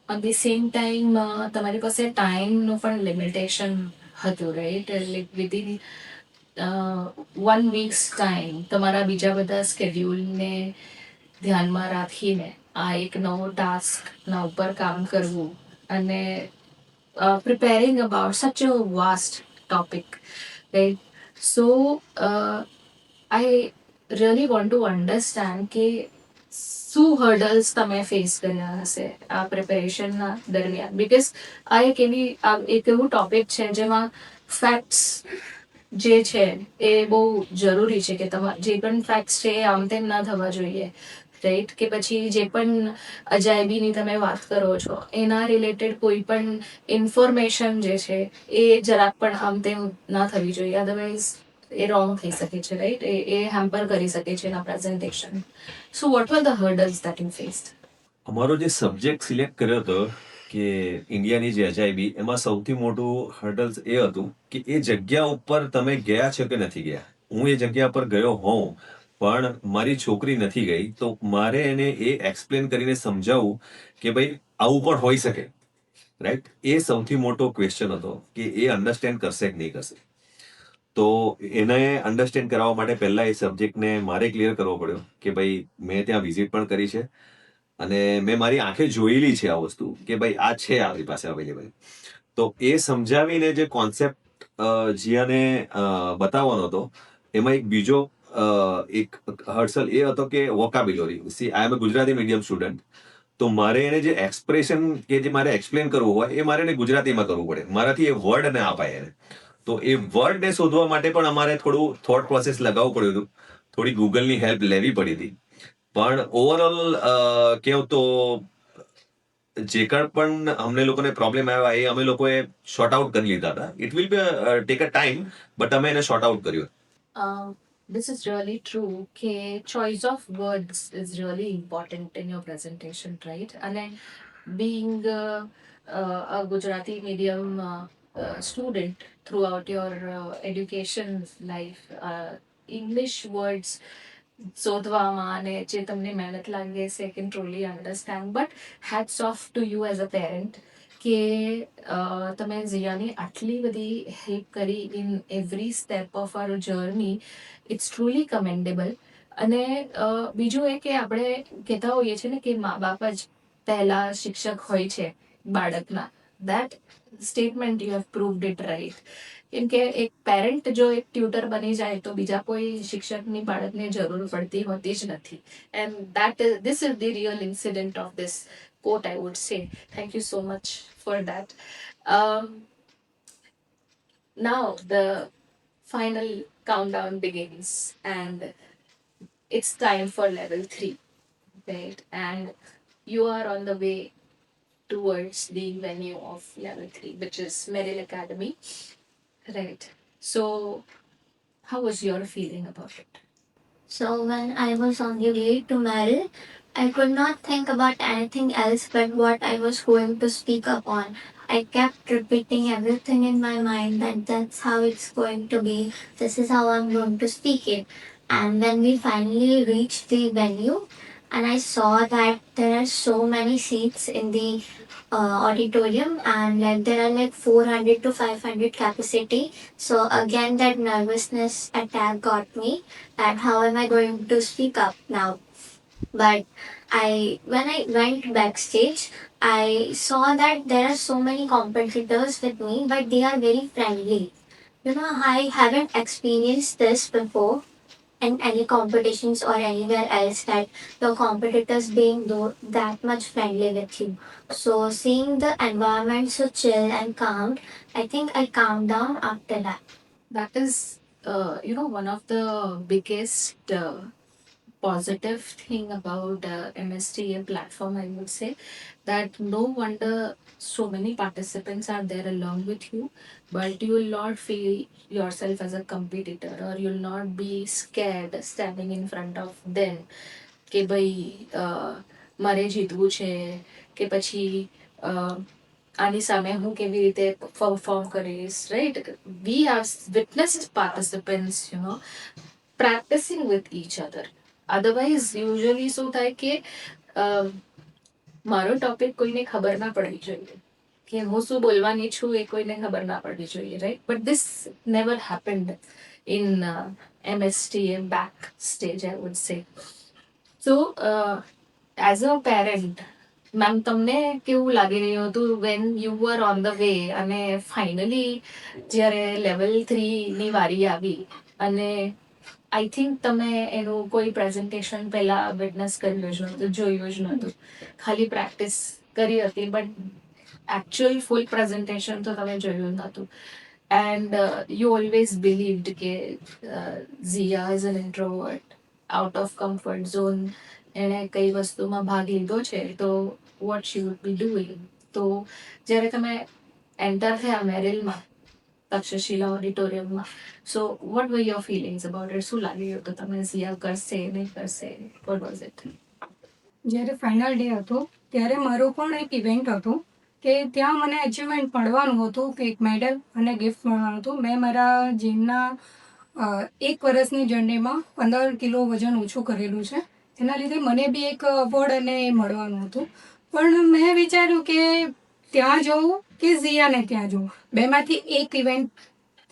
ઓન ધી સેમ ટાઈમ તમારી પાસે ટાઈમનું પણ લિમિટેશન હતું right like within 1 weeks time તમારા બીજા બધા સ્કેડ્યુલને ધ્યાનમાં રાખીને આ એક નવો ટાસ્કના ઉપર કામ કરવું અને preparing about such a vast topic, right? So, I really want to understand કે શું હર્ડલ્સ તમે ફેસ કર્યા હશે આ પ્રિપેરેશનના દરમિયાન બિકોઝ આ એક એવું ટોપિક છે જેમાં ફેક્ટ્સ જે છે એ બહુ જરૂરી છે કે જે પણ ફેક્ટ્સ છે એ આમ તેમ ના થવા જોઈએ રાઈટ કે પછી જે પણ અજાયબીની તમે વાત કરો છો એના રિલેટેડ કોઈ પણ ઇન્ફોર્મેશન જે છે એ જરાક પણ આમ તેમ ના થવી જોઈએ અધરવાઇઝ એ રોંગ થઈ શકે છે રાઈટ એ હેમ્પર કરી શકે છે એના presentation. So what were the hurdles that you faced? અમારો જે સબ્જેક્ટ સિલેક્ટ કર્યો હતો કે ઇન્ડિયાની જે અજાયબી એમાં સૌથી મોટું હર્ડલ્સ એ હતું કે એ જગ્યા ઉપર તમે ગયા છો કે નથી ગયા. હું એ જગ્યા પર ગયો હોઉં પણ મારી છોકરી નથી ગઈ તો મારે એને એ એક્સપ્લેન કરીને સમજાવવું કે ભાઈ આવું પણ હોઈ શકે રાઈટ. એ સૌથી મોટો ક્વેશ્ચન હતો કે એ અન્ડરસ્ટેન્ડ કરશે કે નહીં કરશે. તો એને અન્ડરસ્ટેન્ડ કરાવવા માટે પહેલા એ સબ્જેક્ટને મારે ક્લિયર કરવો પડ્યો કે ભાઈ મેં ત્યાં વિઝિટ પણ કરી છે અને મેં મારી આંખે જોયેલી છે આ વસ્તુ કે ભાઈ આ છે આપણી પાસે અવેલેબલ. તો એ સમજાવીને જે કોન્સેપ્ટ જીયાને બતાવવાનો હતો એમાં એક બીજો એક હર્સલ એ હતો કે vocabulary. See I am a Gujarati medium student તો મારે એને જે એક્સપ્રેશન કે જે મારે એક્સપ્લેન કરવું હોય એ મારે એને ગુજરાતીમાં કરવું પડે. મારાથી એ વર્ડ ના અપાય એને. તો એ વર્ડને શોધવા માટે પણ અમારે થોડું થોટ પ્રોસેસ લગાવવું પડ્યું હતું. થોડી ગૂગલની હેલ્પ લેવી પડી હતી. પણ ઓવરઓલ કેવું તો જે પણ અમને લોકોને પ્રોબ્લેમ આવ્યા એ અમે લોકોએ શોર્ટ આઉટ કરી લીધા હતા. It will be take a time but અમે એને શોર્ટ આઉટ કર્યું. This is really true કે choice of words is really important in your presentation, right? અને being a Gujarati medium student throughout your education life, English words શોધવામાં અને જે તમને મહેનત લાગે છે I can truly understand. But hats off to you as a parent કે તમે ઝિયાની આટલી બધી હેલ્પ કરી in every step of our journey. It's truly commendable. અને બીજું એ કે આપણે કહેતા હોઈએ છીએ ને કે મા બાપ જ પહેલા શિક્ષક હોય છે બાળકના. That statement you have proved it right. કેમ કે એક પેરેન્ટ જો એક ટ્યુટર બની જાય તો બીજા કોઈ શિક્ષકની બાળકને જરૂર પડતી હોતી જ નથી. And this is the real incident of this quote, I would say. Thank you so much for that. Now the final countdown begins and it's time for level 3, right? And you are on the way towards the venue of level 3, which is Merrill Academy, right? So how was your feeling about it? So when I was on the way to Merrill, I could not think about anything else but what I was going to speak up on. I kept repeating everything in my mind that that's how it's going to be. This is how I'm going to speak it. And when we finally reached the venue, and I saw that there are so many seats in the auditorium, and like there are like 400 to 500 capacity. So again, that nervousness attack got me. That how am I going to speak up now? But when I went backstage, I saw that there are so many competitors with me, but they are very friendly. You know, I haven't experienced this before in any competitions or anywhere else, that your competitors being that much friendly with you. So seeing the environment so chill and calm, I think I calmed down after that. That is, one of the biggest positive thing about MSTA platform, I would say, that no wonder so many participants are there along with you, but you will not feel yourself as a competitor, or you'll not be scared standing in front of them કે ભાઈ મારે જીતવું છે કે પછી આની સામે હું કેવી રીતે પરફોર્મ કરીશ, right? We have witnessed participants practicing with each other. Otherwise, usually શું થાય કે મારો ટોપિક કોઈને ખબર ના પડવી જોઈએ, કે હું શું બોલવાની છું એ કોઈને ખબર ના પડવી જોઈએ, right? But this never happened in MSTA back stage, I would say. So, as a parent, ma'am તમને કેવું લાગી રહ્યું હતું when you var on the way, અને ફાઇનલી જ્યારે લેવલ 3ની વારી આવી, અને આઈ થિંક તમે એનું કોઈ પ્રેઝન્ટેશન પહેલાં વિટનેસ કર્યું જ નહોતું, જોયું જ નહોતું, ખાલી પ્રેક્ટિસ કરી હતી, બટ એકચ્યુઅલ ફૂલ પ્રેઝન્ટેશન તો તમે જોયું નહોતું. એન્ડ યુ ઓલવેઝ બિલીવ્ડ કે Zia is an introvert, out of comfort zone, એણે કઈ વસ્તુમાં ભાગ લીધો છે તો what she would be doing. તો જ્યારે તમે એન્ટર થયા મેરિલમાં, તક્ષશિલા ઓડિટોરિયમમાં, so what were your feelings about it? શું લાગી રહ્યું હતું તમે, ઝિયા કરશે નહીં કરશે? What was it? જ્યારે ફાઇનલ ડે હતો ત્યારે મારો પણ એક ઇવેન્ટ હતો કે ત્યાં મને અચીવમેન્ટ મળવાનું હતું, કે એક મેડલ અને ગિફ્ટ મળવાનું હતું. મેં મારા જીમના 1 વર્ષની જર્નીમાં 15 કિલો વજન ઓછું કરેલું છે, એના લીધે મને બી એક અવોર્ડ અને એ મળવાનું હતું. પણ મેં વિચાર્યું કે ત્યાં જવું કે ઝિયાને ત્યાં જવું, બેમાંથી એક ઇવેન્ટ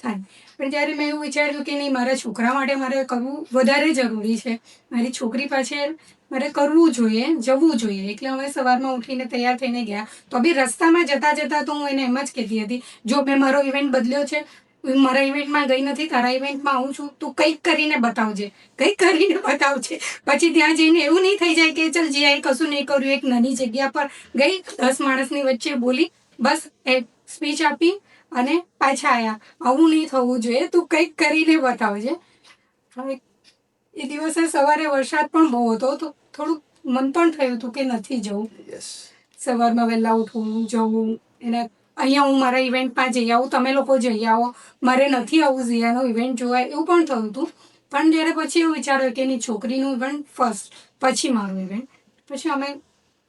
થાય. પણ જ્યારે મેં એવું વિચાર્યું કે નહીં, મારા છોકરા માટે મારે કરવું વધારે જરૂરી છે, મારી છોકરી પાછળ મારે કરવું જોઈએ, જવું જોઈએ. એટલે અમે સવારમાં ઉઠીને તૈયાર થઈને ગયા. તો બી રસ્તામાં જતાં જતાં તો હું એને એમ જ કહેતી હતી, જો મેં મારો ઇવેન્ટ બદલ્યો છે, હું મારા ઇવેન્ટમાં ગઈ નથી, તારા ઇવેન્ટમાં આવું છું, તું કંઈક કરીને બતાવજે, કંઈક કરીને બતાવજે. પછી ત્યાં જઈને એવું નહીં થઈ જાય કે ચાલ જીયાએ કશું નહીં કર્યું, એક નાની જગ્યા પર ગઈ, 10 માણસની વચ્ચે બોલી, બસ એક સ્પીચ આપી અને પાછા આવ્યા. આવું નહીં થવું જોઈએ, તું કંઈક કરીને બતાવજે. હવે એ દિવસે સવારે વરસાદ પણ બહુ હતો, તો થોડુંક મન પણ થયું હતું કે નથી જવું. સવારમાં વહેલા ઉઠવું, જવું, એને અહીંયા હું મારા ઇવેન્ટમાં જઈ આવું, તમે લોકો જઈ આવો, મારે નથી આવું ઝિયાનો ઇવેન્ટ જોવાય, એવું પણ થયું હતું. પણ જ્યારે પછી એવું વિચાર્યું કે એની છોકરીનું ઇવેન્ટ ફર્સ્ટ, પછી મારું ઇવેન્ટ, પછી અમે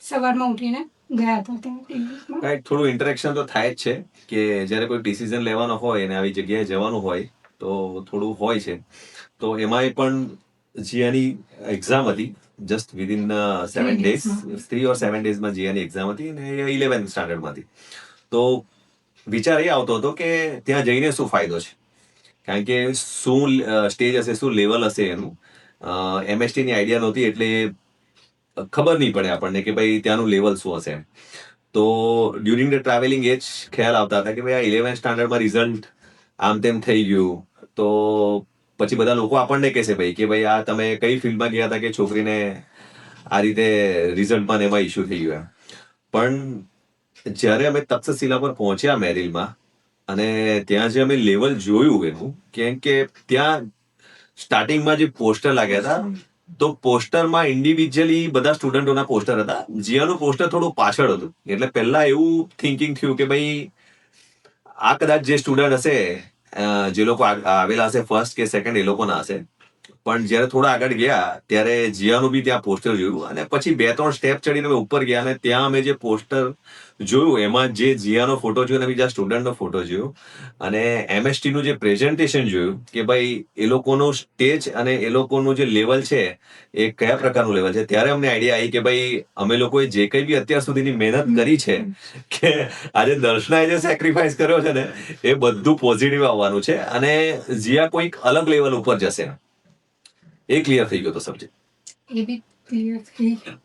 સવારમાં ઉઠીને ગયા હતા ત્યાં. રાઈટ, થોડું ઇન્ટરેક્શન તો થાય જ છે કે જ્યારે કોઈ ડિસિઝન લેવાનો હોય અને આવી જગ્યાએ જવાનું હોય તો થોડું હોય છે. તો એમાંય પણ જીયાની એક્ઝામ હતી, જસ્ટ વિધિન 7 days, 3 or 7 daysમાં જીયાની એક્ઝામ હતી, અને 11th સ્ટાન્ડર્ડમાં હતી. તો વિચાર એ આવતો હતો કે ત્યાં જઈને શું ફાયદો છે, કારણ કે શું સ્ટેજ હશે, શું લેવલ હશે એનું. MSTની આઈડિયા નહોતી, એટલે ખબર નહીં પડે આપણને કે ભાઈ ત્યાંનું લેવલ શું હશે એમ. તો ડ્યુરિંગ ધ ટ્રાવેલિંગ એ જ ખ્યાલ આવતા હતા કે ભાઈ આ 11th સ્ટાન્ડર્ડમાં રિઝલ્ટ આમ તેમ થઈ ગયું, તો પછી બધા લોકો આપણને કહેશે ભાઈ કે ભાઈ આ તમે કઈ ફિલ્ડમાં ગયા હતા કે છોકરીને આ રીતે રિઝલ્ટમાં એમાં ઇસ્યુ થઈ ગયો એમ. પણ જ્યારે અમે તક્ષશિલા પર પહોંચ્યા મેરિલમાં, અને ત્યાં જે અમે લેવલ જોયું એનું, કેમ કે ત્યાં સ્ટાર્ટિંગમાં જે પોસ્ટર લાગ્યા હતા, તો પોસ્ટરમાં ઇન્ડિવિજ્યુઅલી બધા સ્ટુડન્ટોના પોસ્ટર હતા. જીયાનું પોસ્ટર થોડું પાછળ હતું, એટલે પહેલા એવું થિંકિંગ થયું કે ભાઈ આ કદાચ જે સ્ટુડન્ટ હશે, જે લોકો આવેલા હશે ફર્સ્ટ કે સેકન્ડ, એ લોકોના હશે. પણ જ્યારે થોડા આગળ ગયા ત્યારે જીયાનું બી ત્યાં પોસ્ટર જોયું અને પછી 2-3 સ્ટેપ ચડીને અમે ઉપર ગયા અને ત્યાં અમે જે પોસ્ટર જોયું એમાં જે જીયાનો ફોટો જોયો અને બીજા સ્ટુડન્ટનો ફોટો જોયો અને MST નું જે પ્રેઝન્ટેશન જોયું કે ભાઈ એ લોકોનું સ્ટેજ અને એ લોકોનું જે લેવલ છે એ કયા પ્રકારનું લેવલ છે, ત્યારે અમને આઈડિયા આવી કે ભાઈ અમે લોકોએ જે કંઈ બી અત્યાર સુધીની મહેનત કરી છે કે આજે દર્શનાએ જે સેક્રિફાઈસ કર્યો છે ને એ બધું પોઝિટિવ આવવાનું છે અને જીયા કોઈક અલગ લેવલ ઉપર જશે. એ ક્લિયર થઈ ગયો તો સબ્જેક્ટ. એ બી ક્લિયર થઈ ગયું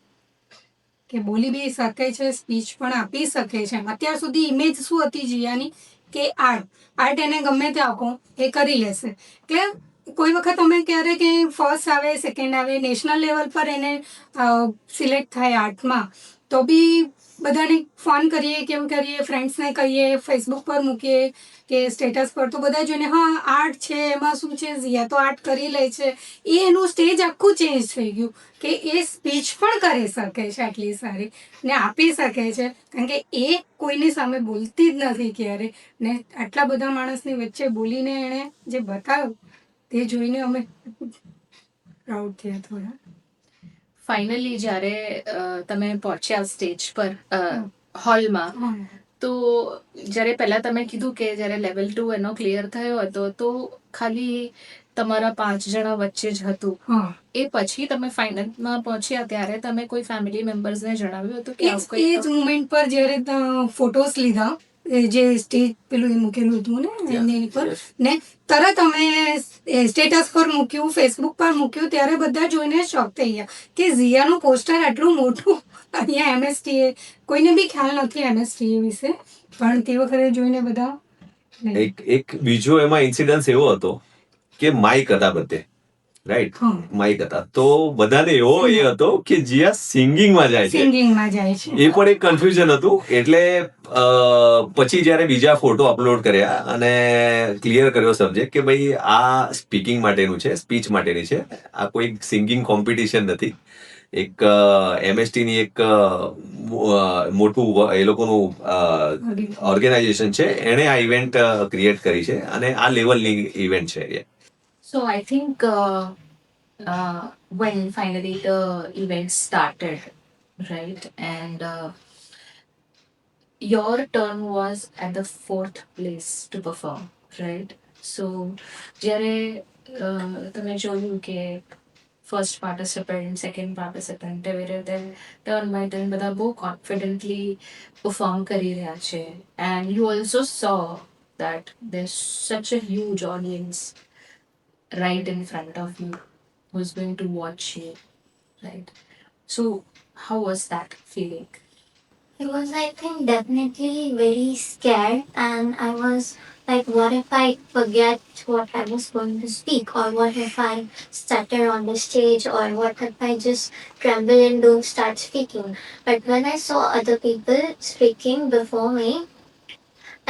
કે બોલી બી શકે છે, સ્પીચ પણ આપી શકે છે. અત્યાર સુધી ઇમેજ શું હતી જીયાની કે આર્ટ એને ગમે તે આપો એ કરી લેશે. એટલે કોઈ વખત અમે ક્યારે કે ફર્સ્ટ આવે સેકન્ડ આવે નેશનલ લેવલ પર એને સિલેક્ટ થાય આર્ટમાં તો બી બધાને ફોન કરીએ, કેમ કરીએ, ફ્રેન્ડ્સને કહીએ, ફેસબુક પર મૂકીએ કે સ્ટેટસ પર, તો બધા જોઈને હા આર્ટ છે એમાં શું છે, ઝિયા તો આર્ટ કરી લે છે. એ એનું સ્ટેજ આખું ચેન્જ થઈ ગયું કે એ સ્પીચ પણ કરી શકે છે આટલી સારી ને આપી શકે છે, કારણ કે એ કોઈની સામે બોલતી જ નથી ક્યારે ને આટલા બધા માણસની વચ્ચે બોલીને એણે જે બતાવ્યું તે જોઈને અમે પ્રાઉડ થયા થોડા. ફાઇનલી જ્યારે તમે પહોંચ્યા સ્ટેજ પર હોલમાં, તો જ્યારે પહેલાં તમે કીધું કે જ્યારે લેવલ 2 એનો ક્લિયર થયો હતો તો ખાલી તમારા 5 જણા વચ્ચે જ હતું. એ પછી તમે ફાઇનલમાં પહોંચ્યા ત્યારે તમે કોઈ ફેમિલી મેમ્બર્સને જણાવ્યું હતું કે આવું એ કંઈ? જ મુમેન્ટ પર જ્યારે ફોટોસ લીધા જે સ્ટેજ પેલું એ મૂકેલું હતું ને એની પર ને તરત અમે સ્ટેટસ પર મૂક્યું, ફેસબુક પર મૂક્યું, ત્યારે બધા જોઈને શોક થઈ ગયા કે ઝિયાનું પોસ્ટર આટલું મોટું અહીંયા MSTA, કોઈને બી ખ્યાલ નથી MSTA વિશે, પણ તે વખતે જોઈને બધા એક બીજો એમાં ઇન્સિડન્સ એવો હતો કે માઇક હતા બધે, રાઈટ, હા. માઇક હતા તો બધાને એવો એ હતો કે જીયા સિંગિંગમાં જાય છે, સિંગિંગમાં જાય છે. એ પણ એક કન્ફ્યુઝન હતું. એટલે પછી જ્યારે બીજા ફોટો અપલોડ કર્યા અને ક્લિયર કર્યો સબ્જેક્ટ કે ભાઈ આ સ્પીકિંગ માટેનું છે, સ્પીચ માટેની છે, આ કોઈ સિંગિંગ કોમ્પિટિશન નથી. એક MST ની એક મોટું એ લોકોનું ઓર્ગેનાઇઝેશન છે, એણે આ ઇવેન્ટ ક્રિએટ કરી છે અને આ લેવલની ઇવેન્ટ છે. So I think when finally the event started, right, and your turn was at the 4th place to perform, right? So જ્યારે તમે જોયું કે ફર્સ્ટ પાર્ટિસિપન્ટ, સેકન્ડ પાર્ટિસિપન્ટ, એવી રીતે ટર્ન બાય ટર્ન બધા બહુ કોન્ફિડન્ટલી પરફોર્મ કરી રહ્યા છે, and you also so that there's such a huge audience right in front of you who's going to watch you, right? So how was that feeling? I was, I think, definitely very scared, and I was like, what if I forget what I was going to speak, or what if I stutter on the stage, or what if I just tremble and don't start speaking. But when I saw other people speaking before me,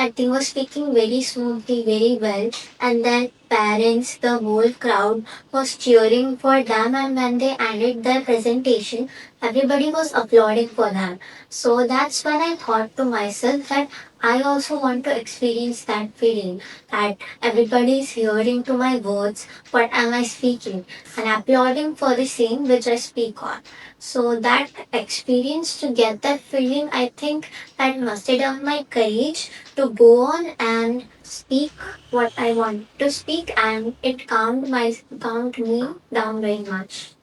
and they were speaking very smoothly, very well, and then parents, the whole crowd was cheering for them, and when they ended their presentation, everybody was applauding for them. So that's when I thought to myself that I also want to experience that feeling that everybody is hearing to my words, what am I speaking, and applauding for the same which I speak on. So that experience, to get that feeling, I think that mustered up my courage to go on and speak what I want to speak, and it calmed me down very much.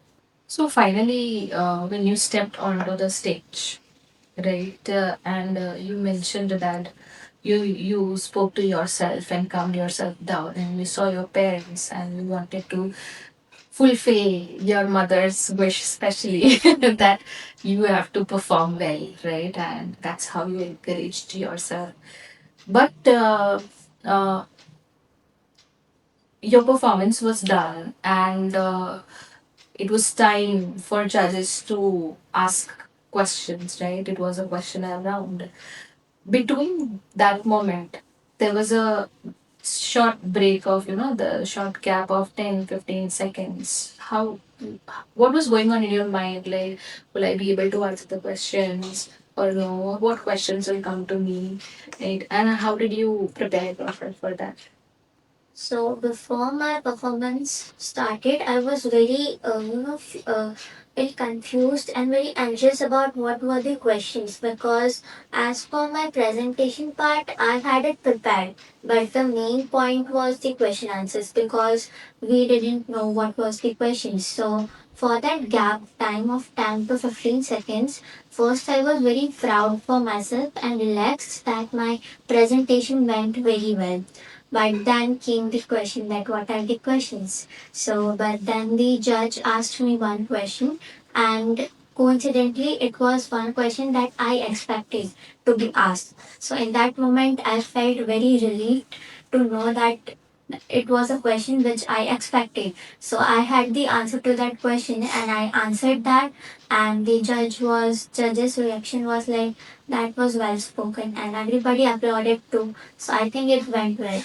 So finally, when you stepped onto the stage, right, and you mentioned that you spoke to yourself and calmed yourself down, and you saw your parents, and you wanted to fulfill your mother's wish, especially that you have to perform well, right? And that's how you encouraged yourself. But your performance was done, and it was time for judges to ask questions, right? It was a questionnaire round. Between that moment, there was a short break of, the short gap of 10-15 seconds. What was going on in your mind? Like, will I be able to answer the questions or no? What questions will come to me? Right? And how did you prepare yourself for that? So before my performance started, I was very, very confused and very anxious about what were the questions, because as for my presentation part, I had it prepared. But the main point was the question answers, because we didn't know what was the question. So for that gap time of 10 to 15 seconds, first I was very proud for myself and relaxed that my presentation went very well. But then came the question that what are the questions? So, but then the judge asked me one question, and coincidentally, it was one question that I expected to be asked. So, in that moment, I felt very relieved to know that it was a question which I expected. So, I had the answer to that question and I answered that, and the judge's reaction was like, that was well spoken, and everybody applauded too. So, I think it went well.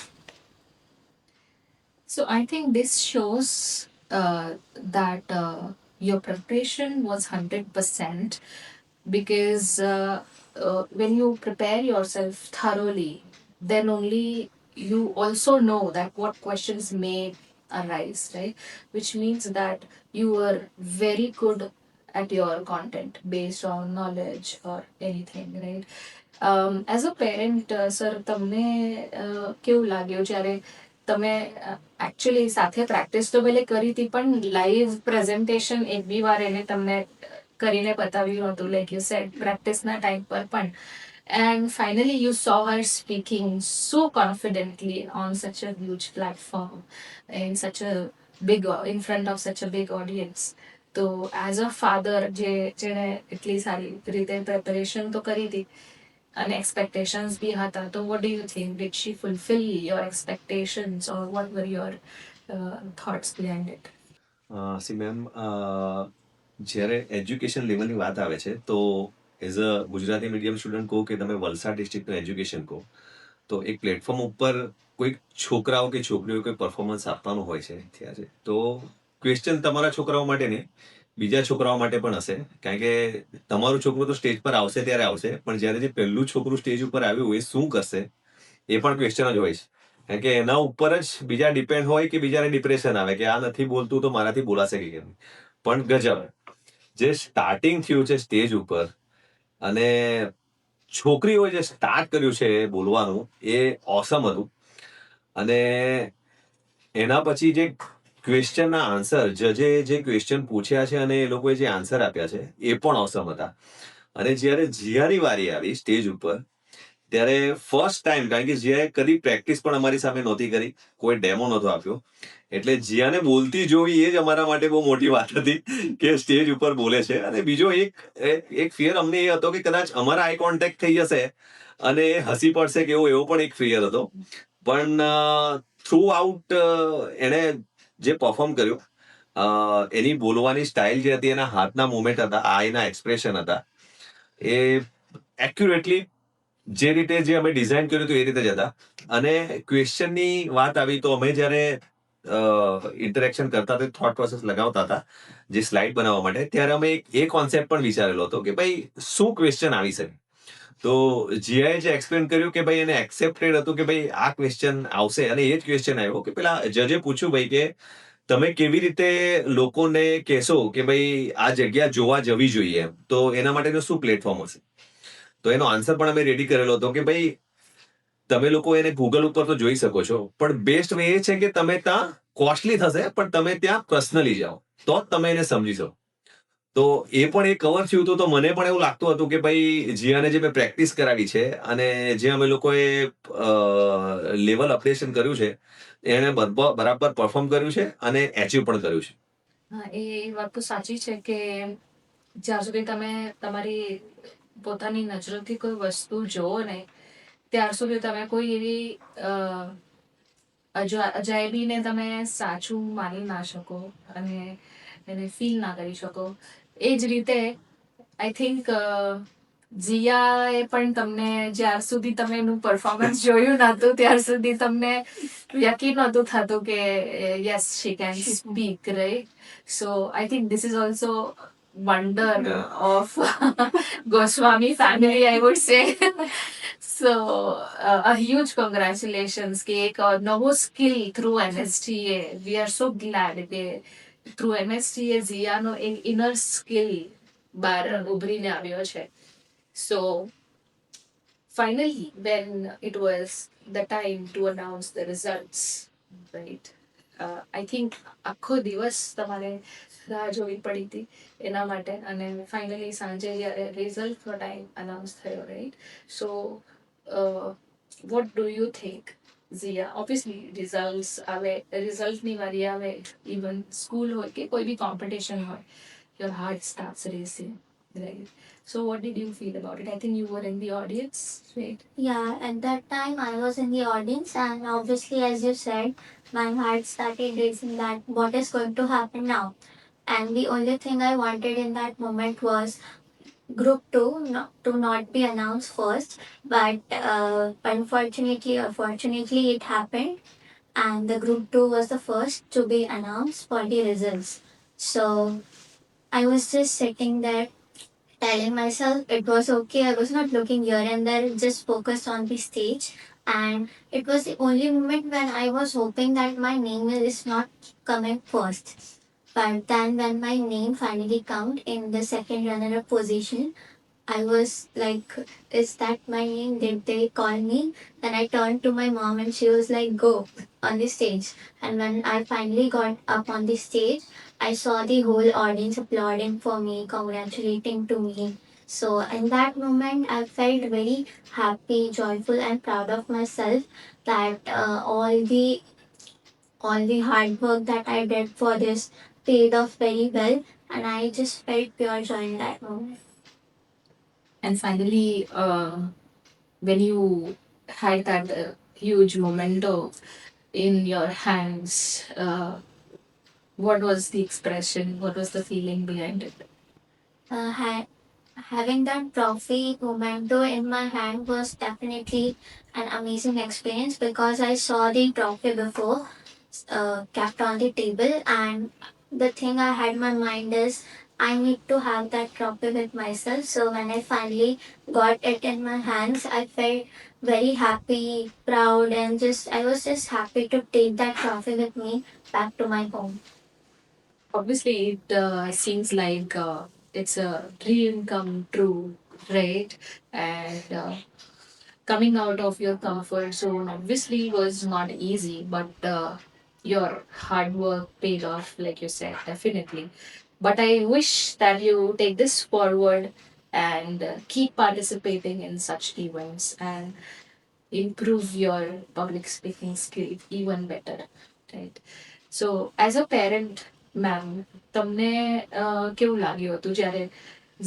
So I think this shows that your preparation was 100%, because when you prepare yourself thoroughly, then only you also know that what questions may arise, right? Which means that you were very good at your content based on knowledge or anything, right? As a parent sir તમને કેવું લાગ્યું જ્યારે તમે actually સાથે practice તો ભલે કરી હતી, પણ લાઈવ પ્રેઝન્ટેશન એક બી વાર એને તમને કરીને બતાવ્યું હતું, લાઈક યુ સેડ પ્રેક્ટિસના ટાઈમ પર પણ, and finally you saw her speaking so confidently on such a huge platform, in such a in front of such a big audience. તો એઝ અ ફાધર જેણે એટલી સારી રીતે પ્રેપરેશન તો કરી હતી અને expectations બી હતા, તો what do you think, did she fulfill your expectations, or what were your thoughts behind it? C ma'am, જ્યારે એજ્યુકેશન લેવલની વાત આવે છે તો as a Gujarati medium student કહો કે તમે વલસાડ ડિસ્ટ્રિક્ટનું એજ્યુકેશન કહો, તો એક પ્લેટફોર્મ ઉપર કોઈક છોકરાઓ કે છોકરીઓ કોઈ પરફોર્મન્સ આપવાનું હોય છે થયા છે, તો ક્વેશ્ચન તમારા છોકરાઓ માટે નહીં, બીજા છોકરાઓ માટે પણ હશે. કારણ કે તમારું છોકરું તો સ્ટેજ પર આવશે ત્યારે આવશે, પણ જ્યારે જે પહેલું છોકરું સ્ટેજ ઉપર આવ્યું એ શું કરશે એ પણ ક્વેશ્ચન જ હોય છે. કારણ કે એના ઉપર જ બીજા ડિપેન્ડ હોય કે બીજાને ડિપ્રેશન આવે કે આ નથી બોલતું તો મારાથી બોલાશે કે કેમ. પણ ગજબ જે સ્ટાર્ટિંગ થયું છે સ્ટેજ ઉપર, અને છોકરીઓએ જે સ્ટાર્ટ કર્યું છે બોલવાનું, એ ઓસમ હતું. અને એના પછી જે ક્વેશ્ચનના આન્સર, જજે જે ક્વેશ્ચન પૂછ્યા છે અને એ લોકોએ જે આન્સર આપ્યા છે એ પણ ઓસમ હતા. અને જ્યારે જીયાની વારી આવી સ્ટેજ ઉપર, ત્યારે ફર્સ્ટ ટાઈમ, કારણ કે જીયાએ કદી પ્રેક્ટિસ પણ અમારી સામે નહોતી કરી, કોઈ ડેમો નહોતો આપ્યો, એટલે જીયાને બોલતી જોવી એ જ અમારા માટે બહુ મોટી વાત હતી કે સ્ટેજ ઉપર બોલે છે. અને બીજો એક ફિયર અમને એ હતો કે કદાચ અમારા આઈ કોન્ટેક્ટ થઈ જશે અને એ હસી પડશે કે એવો પણ એક ફિયર હતો. પણ થ્રુ આઉટ એણે જે પરફોર્મ કર્યું, એની બોલવાની સ્ટાઇલ જે હતી, એના હાથના મુવમેન્ટ હતા, આઈના એક્સપ્રેશન હતા, એ એક્યુરેટલી જે રીતે જે અમે ડિઝાઇન કર્યું હતું એ રીતે જ હતા. અને ક્વેશ્ચનની વાત આવી તો અમે જ્યારે ઇન્ટરેક્શન કરતા હતા, થોટ પ્રોસેસ લગાવતા હતા જે સ્લાઇડ બનાવવા માટે, ત્યારે અમે એ કોન્સેપ્ટ પણ વિચારેલો હતો કે ભાઈ શું ક્વેશ્ચન આવી શકે. તો જીઆઈએ જે એક્સપ્લેન કર્યું કે ભાઈ એને એક્સેપ્ટેડ હતું કે ભાઈ આ ક્વેશ્ચન આવશે, અને એ જ ક્વેશ્ચન આવ્યો કે પેલા જજે પૂછ્યું ભાઈ કે તમે કેવી રીતે લોકોને કહેશો કે ભાઈ આ જગ્યા જોવા જવી જોઈએ એમ, તો એના માટેનો શું પ્લેટફોર્મ હશે. તો એનો આન્સર પણ અમે રેડી કરેલો હતો કે ભાઈ તમે લોકો એને ગૂગલ ઉપર તો જોઈ શકો છો, પણ બેસ્ટ વે એ છે કે તમે ત્યાં કોસ્ટલી થશે પણ તમે ત્યાં પર્સનલી જાઓ તો જ તમે એને સમજી શકો. તો એ પણ એક કવર થયું હતું. તો મને પણ એવું લાગતું હતું કે ભાઈ જીયાને જે મેં પ્રેક્ટિસ કરાવી છે અને જે અમે લોકોએ લેવલ અપડેશન કર્યું છે, એણે બરાબર પરફોર્મ કર્યું છે અને એચીવ પણ કર્યું છે. હા, એ વાત તો સાચી છે કે જ્યાં સુધી તમે તમારી પોતાની નજરોથી કોઈ વસ્તુ જોવો ને, ત્યાર સુધી તમે કોઈ એવી અજાયબીને તમે સાચું માની ના શકો અને એને ફીલ ના કરી શકો. એ જ રીતે આઈ થિંક જીયાએ પણ તમને જ્યાર સુધી તમે એનું પરફોર્મન્સ જોયું નહોતું ત્યાર સુધી તમને યકીન નહોતું થતું કે yes she can speak, right? So I think this is also wonder of Goswami family, I would say. So, a huge congratulations કે એક નવો skill through NSTA. We are so glad કે થ્રુ NSTA ઝિયાનો એક inner skill બહાર ઉભરીને આવ્યો છે. So, finally, when it was the time to announce the results, right? I think આખો દિવસ તમારે રાહ જોવી પડી હતી એના માટે અને ફાઇનલી સાંજે જ્યારે રિઝલ્ટનો ટાઈમ અનાઉન્સ થયો, right? So what do you think, Ziya? Obviously results આવે, રિઝલ્ટની વારી આવે, ઇવન સ્કૂલ હોય કે કોઈ બી કોમ્પિટિશન હોય, your heart starts racing, right? So what did you feel about it? I think you were in the audience, right? Yeah, at that time I was in the audience, and obviously, as you said, my heart started racing that what is going to happen now. And the only thing I wanted in that moment was group 2 to not be announced first, but unfortunately or fortunately it happened, and the group 2 was the first to be announced for the results. So I was just sitting there telling myself it was okay. I was not looking here and there, just focused on the stage. And it was the only moment when I was hoping that my name is not coming first. But then when my name finally come in the second runner-up position, I was like, is that my name? Did they call me? Then I turned to my mom and she was like, go on the stage. And when I finally got up on the stage, I saw the whole audience applauding for me, congratulating to me. So in that moment, I felt very happy, joyful, and proud of myself that all the hard work that I did for this paid off very well, and I just felt pure joy in that moment. And finally, when you had that huge memento in your hands, what was the expression? What was the feeling behind it? Having that trophy memento in my hand was definitely an amazing experience because I saw the trophy before kept on the table, and the thing I had in my mind is I need to have that trophy with myself. So when I finally got it in my hands, I felt very happy, proud, and I was just happy to take that trophy with me back to my home. Obviously, it seems like it's a dream come true, right? And coming out of your comfort zone obviously was not easy, but your hard work paid off, like you said, definitely. But I wish that you take this forward and keep participating in such events and improve your public speaking skill even better, right? So, as a parent, ma'am, તમને કેવું લાગ્યું હતું જ્યારે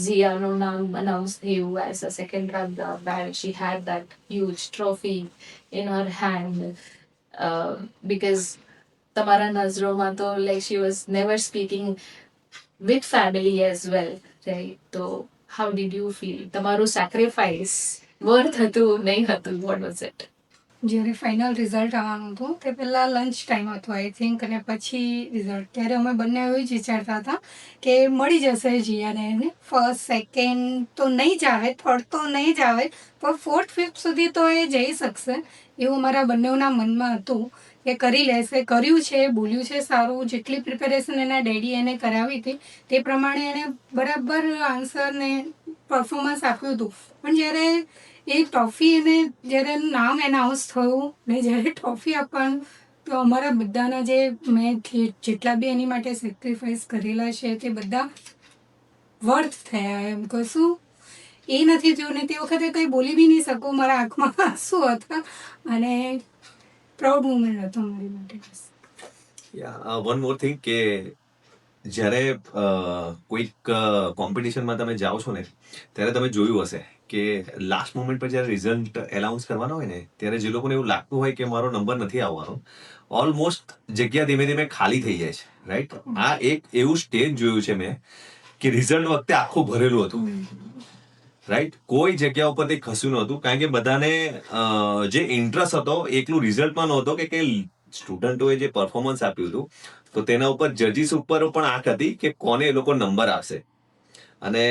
ઝિયાનું નામ announce થયું as a second runner and she had that huge trophy in her hand, because તમારા નજરોમાં તો like she was never speaking with family as well, right? So how did you feel? તમારું sacrifice worth હતું નહીં હતું? What was it? જ્યારે final result આવવાનું હતું તે પહેલાં લંચ ટાઈમ હતો આઈ થિંક, અને પછી રિઝલ્ટ, ત્યારે અમે બંને એવું જ વિચારતા હતા કે મળી જશે જીયાને. એને ફર્સ્ટ સેકન્ડ તો નહીં જ આવે, થર્ડ તો નહીં જ આવે, પણ ફોર્થ ફિફ્થ સુધી તો એ જઈ શકશે એવું અમારા બંનેના મનમાં હતું કે કરી લેશે. કર્યું છે, બોલ્યું છે સારું, જેટલી પ્રિપેરેશન એના ડેડી એને કરાવી હતી તે પ્રમાણે એણે બરાબર આન્સર ને પરફોર્મન્સ આપ્યું હતું. પણ જ્યારે એ ટ્રોફી એને જ્યારે એનું નામ એનાઉન્સ થયું ને જ્યારે ટ્રોફી આપવાનું, તો અમારા બધાના જે મેં જેટલા બી એની માટે સેક્રિફાઈસ કરેલા છે તે બધા વર્થ થયા. એમ કશું એ નથી થયું ને તે વખતે કંઈ બોલી બી નહીં શકું, મારા આંખમાં આંસુ હતા અને પ્રાઉડ મુમેન્ટ હતો મારી માટે. વન મોર થિંગ કે જ્યારે કોઈક કોમ્પિટિશનમાં તમે જાઓ છો ને ત્યારે તમે જોયું હશે કે લાસ્ટ મોમેન્ટ પર જ્યારે રિઝલ્ટ એનાઉન્સ કરવાનો હોય ને ત્યારે જે લોકોને એવું લાગતું હોય કે મારો નંબર નથી આવવાનો, ઓલમોસ્ટ જગ્યા ધીમે ધીમે ખાલી થઈ જાય છે, રાઈટ? આ એક એવું સ્ટેજ જોયું છે મેં કે રિઝલ્ટ વખતે આખું ભરેલું હતું, રાઈટ? કોઈ જગ્યા ઉપરથી ખસ્યું નહોતું, કારણ કે બધાને જે ઇન્ટરેસ્ટ હતો એકલું રિઝલ્ટમાં નહોતો કે સ્ટુડન્ટોએ જે પરફોર્મન્સ આપ્યું હતું તો તેના ઉપર જજીસ ઉપર પણ આંખ હતી કે કોને એ લોકો નંબર આપશે. અને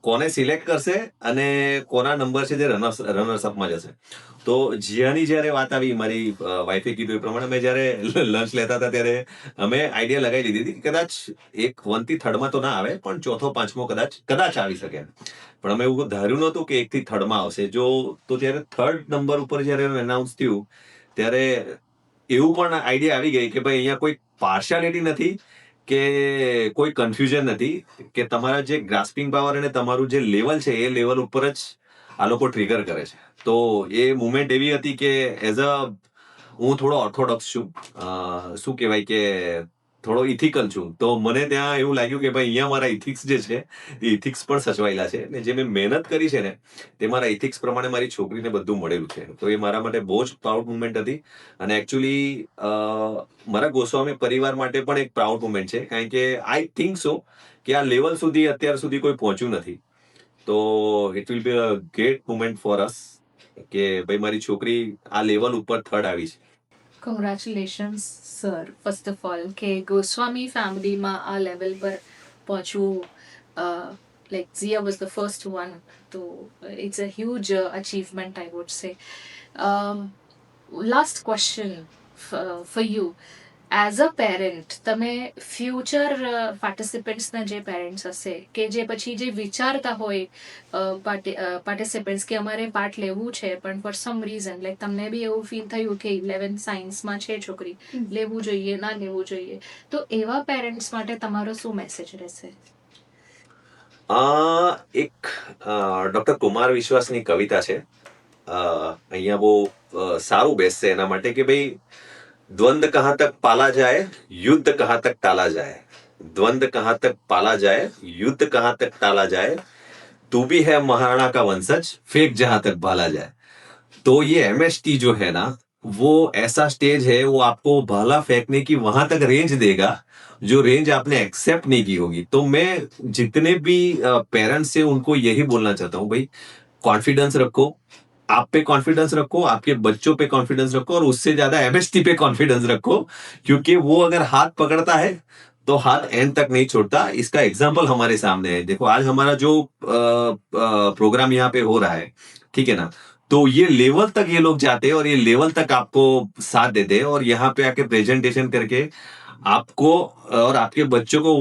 કોને સિલેક્ટ કરશે અને કોના નંબર છે જે રનર્સ અપમાં જશે. તો જીયાની જ્યારે વાત આવી, મારી વાઈફે કીધું એ પ્રમાણે, મેં જ્યારે લંચ લેતા હતા ત્યારે અમે આઈડિયા લગાવી લીધી હતી કે કદાચ એક 1 થી 3rd તો ના આવે, પણ 4થો 5મો કદાચ આવી શકે એમ. પણ અમે એવું ધાર્યું નહોતું કે 1 થી 3rd આવશે. તો જ્યારે 3rd નંબર ઉપર જ્યારે એનાઉન્સ થયું ત્યારે એવું પણ આઈડિયા આવી ગઈ કે ભાઈ અહીંયા કોઈ પાર્શિયાલિટી નથી કે કોઈ કન્ફ્યુઝન નથી, કે તમારા જે ગ્રાસ્પિંગ પાવર અને તમારું જે લેવલ છે એ લેવલ ઉપર જ આ લોકો ટ્રિગર કરે છે. તો એ મુમેન્ટ એવી હતી કે એઝ અ હું થોડો ઓર્થોડોક્સ છું, શું કહેવાય કે થોડો ઇથિકલ છું. તો મને ત્યાં એવું લાગ્યું કે ભાઈ અહીંયા મારા ઇથિક્સ જે છે એ ઇથિક્સ પણ સચવાયેલા છે, અને જે મેં મહેનત કરી છે ને તે મારા ઇથિક્સ પ્રમાણે મારી છોકરીને બધું મળેલું છે. તો એ મારા માટે બહુ જ પ્રાઉડ મુમેન્ટ હતી. અને એકચ્યુઅલી મારા ગોસ્વામી પરિવાર માટે પણ એક પ્રાઉડ મુમેન્ટ છે, કારણ કે આઈ થિંક સો કે આ લેવલ સુધી અત્યાર સુધી કોઈ પહોંચ્યું નથી. તો it will be a great moment for us કે ભાઈ મારી છોકરી આ લેવલ ઉપર 3rd આવી છે. Congratulations sir, first of all, કે ગોસ્વામી ફેમિલીમાં આ લેવલ પર પહોંચવું, like Zia was the first one, તો it's a huge achievement I would say. Last question for you, as a parent, તમે ફ્યુચર પાર્ટિસિપન્ટ્સના જે પેરેન્ટ્સ હશે કે જે પછી જે વિચારતા હોય પાર્ટિસિપન્ટ્સ કે અમારે પાર્ટ લેવું છે પણ ફોર સમ રીઝન, લાઈક તમને બી એવું ફીલ થયું કે 11th સાયન્સમાં છે છોકરી, લેવું જોઈએ ના લેવું જોઈએ, તો એવા પેરેન્ટ્સ માટે તમારો શું મેસેજ રહેશે? એક ડોક્ટર કુમાર વિશ્વાસની કવિતા છે, અહીંયા બહુ સારું બેસશે એના માટે, કે ભાઈ દ્વંદ કહાં તક પાલા જાય, યુદ્ધ કહાં તક ટાલા જાય, द्वंद कहाँ तक पाला जाए, युद्ध कहाँ तक टाला जाए, तू भी है महाराणा का वंशज, फेंक जहां तक भाला जाए. तो ये एमएसटी जो है ना, वो ऐसा स्टेज है, वो आपको भाला फेंकने की वहां तक रेंज देगा जो रेंज आपने एक्सेप्ट नहीं की होगी. तो मैं जितने भी पेरेंट्स से उनको यही बोलना चाहता हूँ, भाई कॉन्फिडेंस रखो, आप पे कॉन्फिडेंस रखो, आपके बच्चों पे कॉन्फिडेंस रखो, और उससे ज्यादा एमएसटी पे कॉन्फिडेंस रखो, क्योंकि वो अगर हाथ पकड़ता है तो हाथ एंड तक नहीं छोड़ता. इसका एग्जाम्पल हमारे सामने है. देखो आज हमारा जो प्रोग्राम यहाँ पे हो रहा है, ठीक है ना, तो ये लेवल तक ये लोग जाते हैं और ये लेवल तक आपको साथ देते हैं, और यहाँ पे आके प्रेजेंटेशन करके आपको और आपके बच्चों को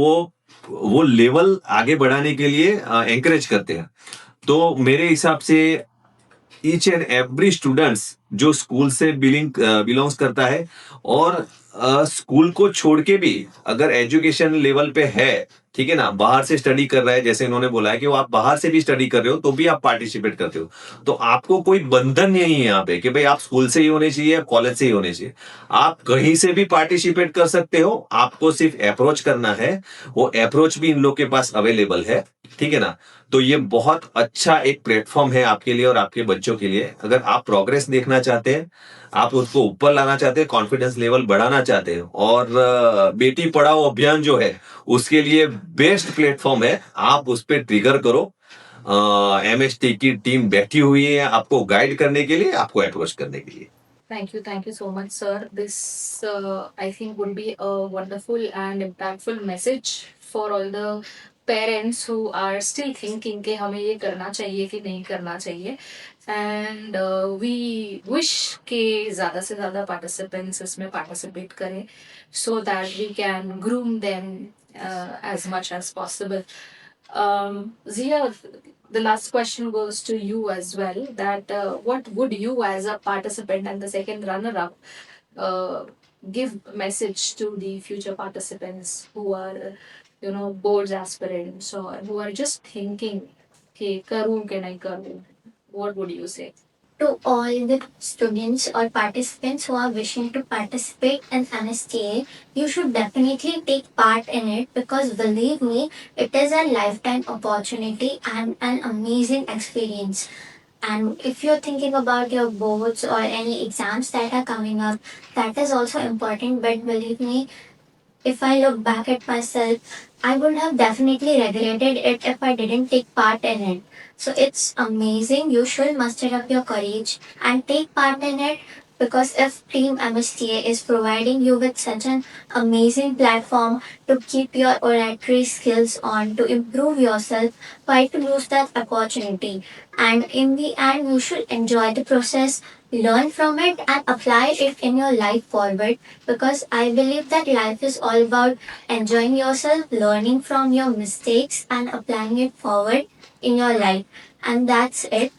वो लेवल आगे बढ़ाने के लिए एंकरेज करते हैं. तो मेरे हिसाब से ईच एंड एवरी स्टूडेंट्स जो स्कूल से बिलोंग्स करता है, और स्कूल को छोड़ के भी अगर एजुकेशन लेवल पे है, ठीक है ना, बाहर से स्टडी कर रहा है, जैसे इन्होंने बोला है कि वो आप बाहर से भी स्टडी कर रहे हो तो भी आप पार्टिसिपेट करते हो, तो आपको कोई बंधन नहीं है यहाँ पे कि भाई आप स्कूल से ही होने चाहिए या कॉलेज से ही होने चाहिए. आप कहीं से भी पार्टिसिपेट कर सकते हो, आपको सिर्फ अप्रोच करना है. वो अप्रोच भी इन लोग के पास अवेलेबल है, ठीक है ना. तो ये बहुत अच्छा एक प्लेटफॉर्म है आपके लिए और आपके बच्चों के लिए. अगर आप प्रोग्रेस देखना चाहते हैं, आप उसको ऊपर लाना चाहते हैं, कॉन्फिडेंस लेवल बढ़ाना चाहते हैं, और बेटी पढ़ाओ अभियान जो है उसके लिए बेस्ट प्लेटफॉर्म है. आप उस पर ट्रिगर करो. एमएसटी की टीम बैठी हुई है आपको गाइड करने के लिए, आपको अप्रोच करने के लिए. Thank you so much, sir. This, I think, would be a wonderful and impactful message for all the parents who are still thinking कि हमें ये करना चाहिए कि नहीं करना चाहिए. And we wish कि ज़्यादा से ज़्यादा participants इसमें participate करें, so that we can groom them as much as possible. Zia, the last question goes to you as well. That what would you, as a participant and the second runner-up, give message to the future participants who are, boards aspirants or who are just thinking, "Hey, karoon ke nahi karoon?" What would you say? To all the students or participants who are wishing to participate in NSTA, you should definitely take part in it, because believe me, it is a lifetime opportunity and an amazing experience. And if you're thinking about your boards or any exams that are coming up, that is also important. But believe me, if I look back at myself, I would have definitely regretted it if I didn't take part in it. So it's amazing. You should muster up your courage and take part in it, because if Team MSTA is providing you with such an amazing platform to keep your oratory skills on, to improve yourself, why to lose that opportunity? And in the end, you should enjoy the process, learn from it, and apply it in your life forward, because I believe that life is all about enjoying yourself, learning from your mistakes, and applying it forward in your life. And that's it.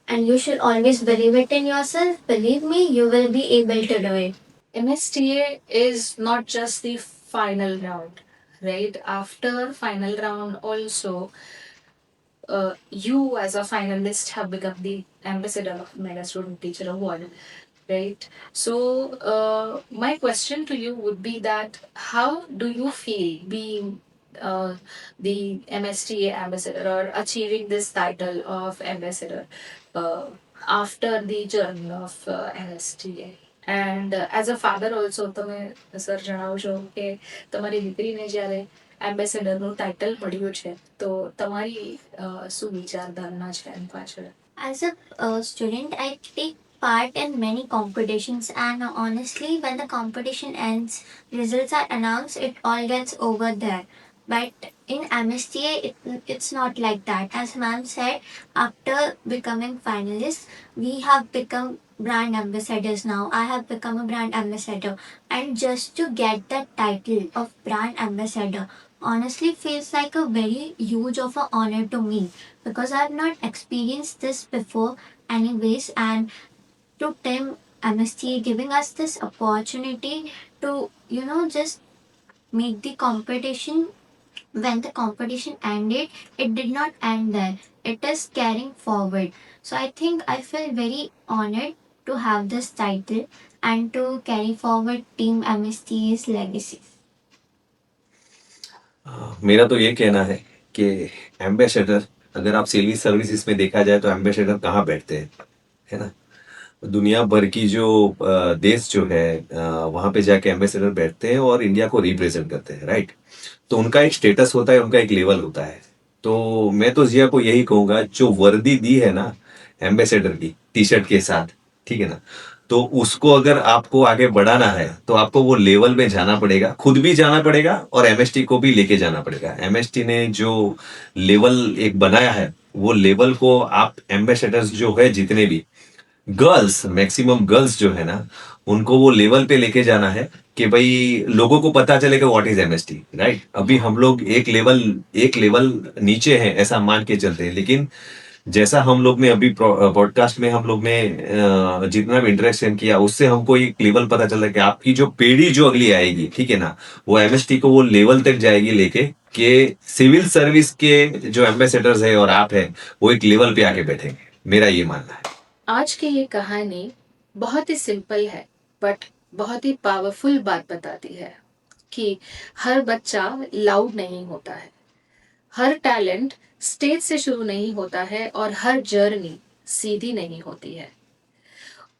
And you should always believe it in yourself. Believe me, you will be able to do it. MSTA is not just the final round, right? After final round, also, you as a finalist have become the ambassador of Mega Student Teacher Award, right? So, my question to you would be that how do you feel being the MSTA ambassador or achieving this title of ambassador uh, after the journey of MSTA? And as a father also તમે sir જણાવશો કે તમારી દીકરીને જ્યારે એમ્બેસેડરનું title મળ્યું છે તો તમારી શું વિચારધારણા છે એની પાછળ. As a student, I take part in many competitions, and honestly, when the competition ends, results are announced, it all gets over there. But in MSTA, it's not like that. As ma'am said, after becoming finalists, we have become brand ambassadors now. I have become a brand ambassador. And just to get that title of brand ambassador honestly feels like a very huge of an honor to me, because I've not experienced this before, anyways. And to Tim MST giving us this opportunity to, just make the competition. When the competition ended, it did not end there. It is carrying forward. So I think I feel very honored to have this title and to carry forward Team MST's legacy. मेरा तो ये कहना है कि ambassador, अगर आप civil services में देखा जाए तो एम्बेसडर कहाँ बैठते हैं, है ना? दुनिया भर की जो देश जो है वहाँ पे जाके एम्बेसडर बैठते हैं और इंडिया को रिप्रेजेंट करते हैं, राइट? तो उनका एक स्टेटस होता है, उनका एक लेवल होता है। तो मैं तो जिया को यही कहूंगा, जो वर्दी दी है ना एम्बेसडर की टी शर्ट के साथ, ठीक है ना, तो उसको अगर आपको आगे बढ़ाना है तो आपको वो लेवल में जाना पड़ेगा, खुद भी जाना पड़ेगा और एमएसटी को भी लेके जाना पड़ेगा। एमएसटी ने जो लेवल एक बनाया है, वो लेवल को आप एम्बेसडर्स जो है जितने भी गर्ल्स, मैक्सिमम गर्ल्स जो है ना, उनको वो लेवल पे लेके जाना है कि भाई लोगों को पता चले कि व्हाट इज एमएसटी, राइट? अभी हम लोग एक लेवल नीचे हैं ऐसा मान के चलते हैं, लेकिन जैसा हम लोग ने अभी पॉडकास्ट में हम लोग ने जितना भी इंटरेक्शन किया, उससे हमको एक लेवल पता चला कि आपकी जो पीढ़ी जो अगली आएगी, ठीक है ना, वो एमएसटी को वो लेवल तक जाएगी लेके कि सिविल सर्विस के जो एम्बेसडर्स है और आप है वो एक लेवल पे आके बैठेंगे। मेरा ये मानना है। आज की ये कहानी बहुत ही सिंपल है बट बहुत ही पावरफुल बात बताती है कि हर बच्चा लाउड नहीं होता है, हर टैलेंट स्टेज से शुरू नहीं होता है और हर जर्नी सीधी नहीं होती है।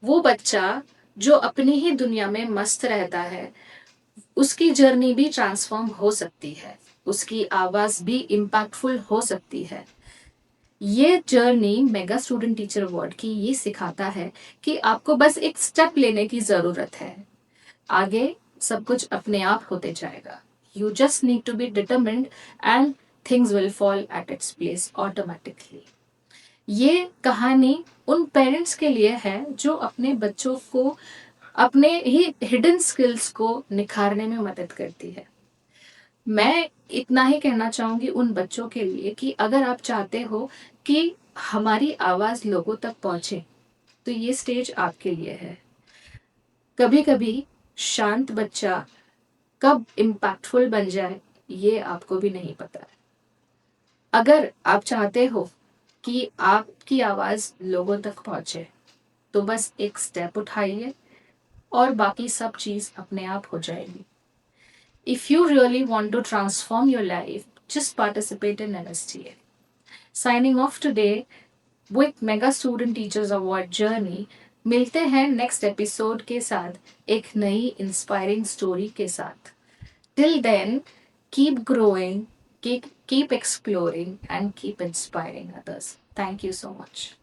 वो बच्चा जो अपनी ही दुनिया में मस्त रहता है, उसकी जर्नी भी ट्रांसफॉर्म हो सकती है, उसकी आवाज भी इम्पैक्टफुल हो सकती है। ये journey mega student teacher award की ये सिखाता है कि आपको बस एक स्टेप लेने की जरूरत है, आगे सब कुछ अपने आप होते जाएगा। You just need to be determined and things will fall at its place automatically. ये कहानी उन पेरेंट्स के लिए है जो अपने बच्चों को अपने ही हिडन स्किल्स को निखारने में मदद करती है। मैं इतना ही कहना चाहूंगी उन बच्चों के लिए कि अगर आप चाहते हो कि हमारी आवाज लोगों तक पहुंचे तो ये स्टेज आपके लिए है। कभी कभी शांत बच्चा कब इम्पैक्टफुल बन जाए ये आपको भी नहीं पता। अगर आप चाहते हो कि आपकी आवाज लोगों तक पहुंचे तो बस एक स्टेप उठाइए और बाकी सब चीज अपने आप हो जाएगी। If you really want to transform your life, just participate in MSTA. Signing off today with Mega Student Teachers Award Journey. मिलते हैं नेक्स्ट एपिसोड के साथ एक नई इंस्पायरिंग स्टोरी के साथ। Till then, keep growing, keep exploring, and keep inspiring others. Thank you so much.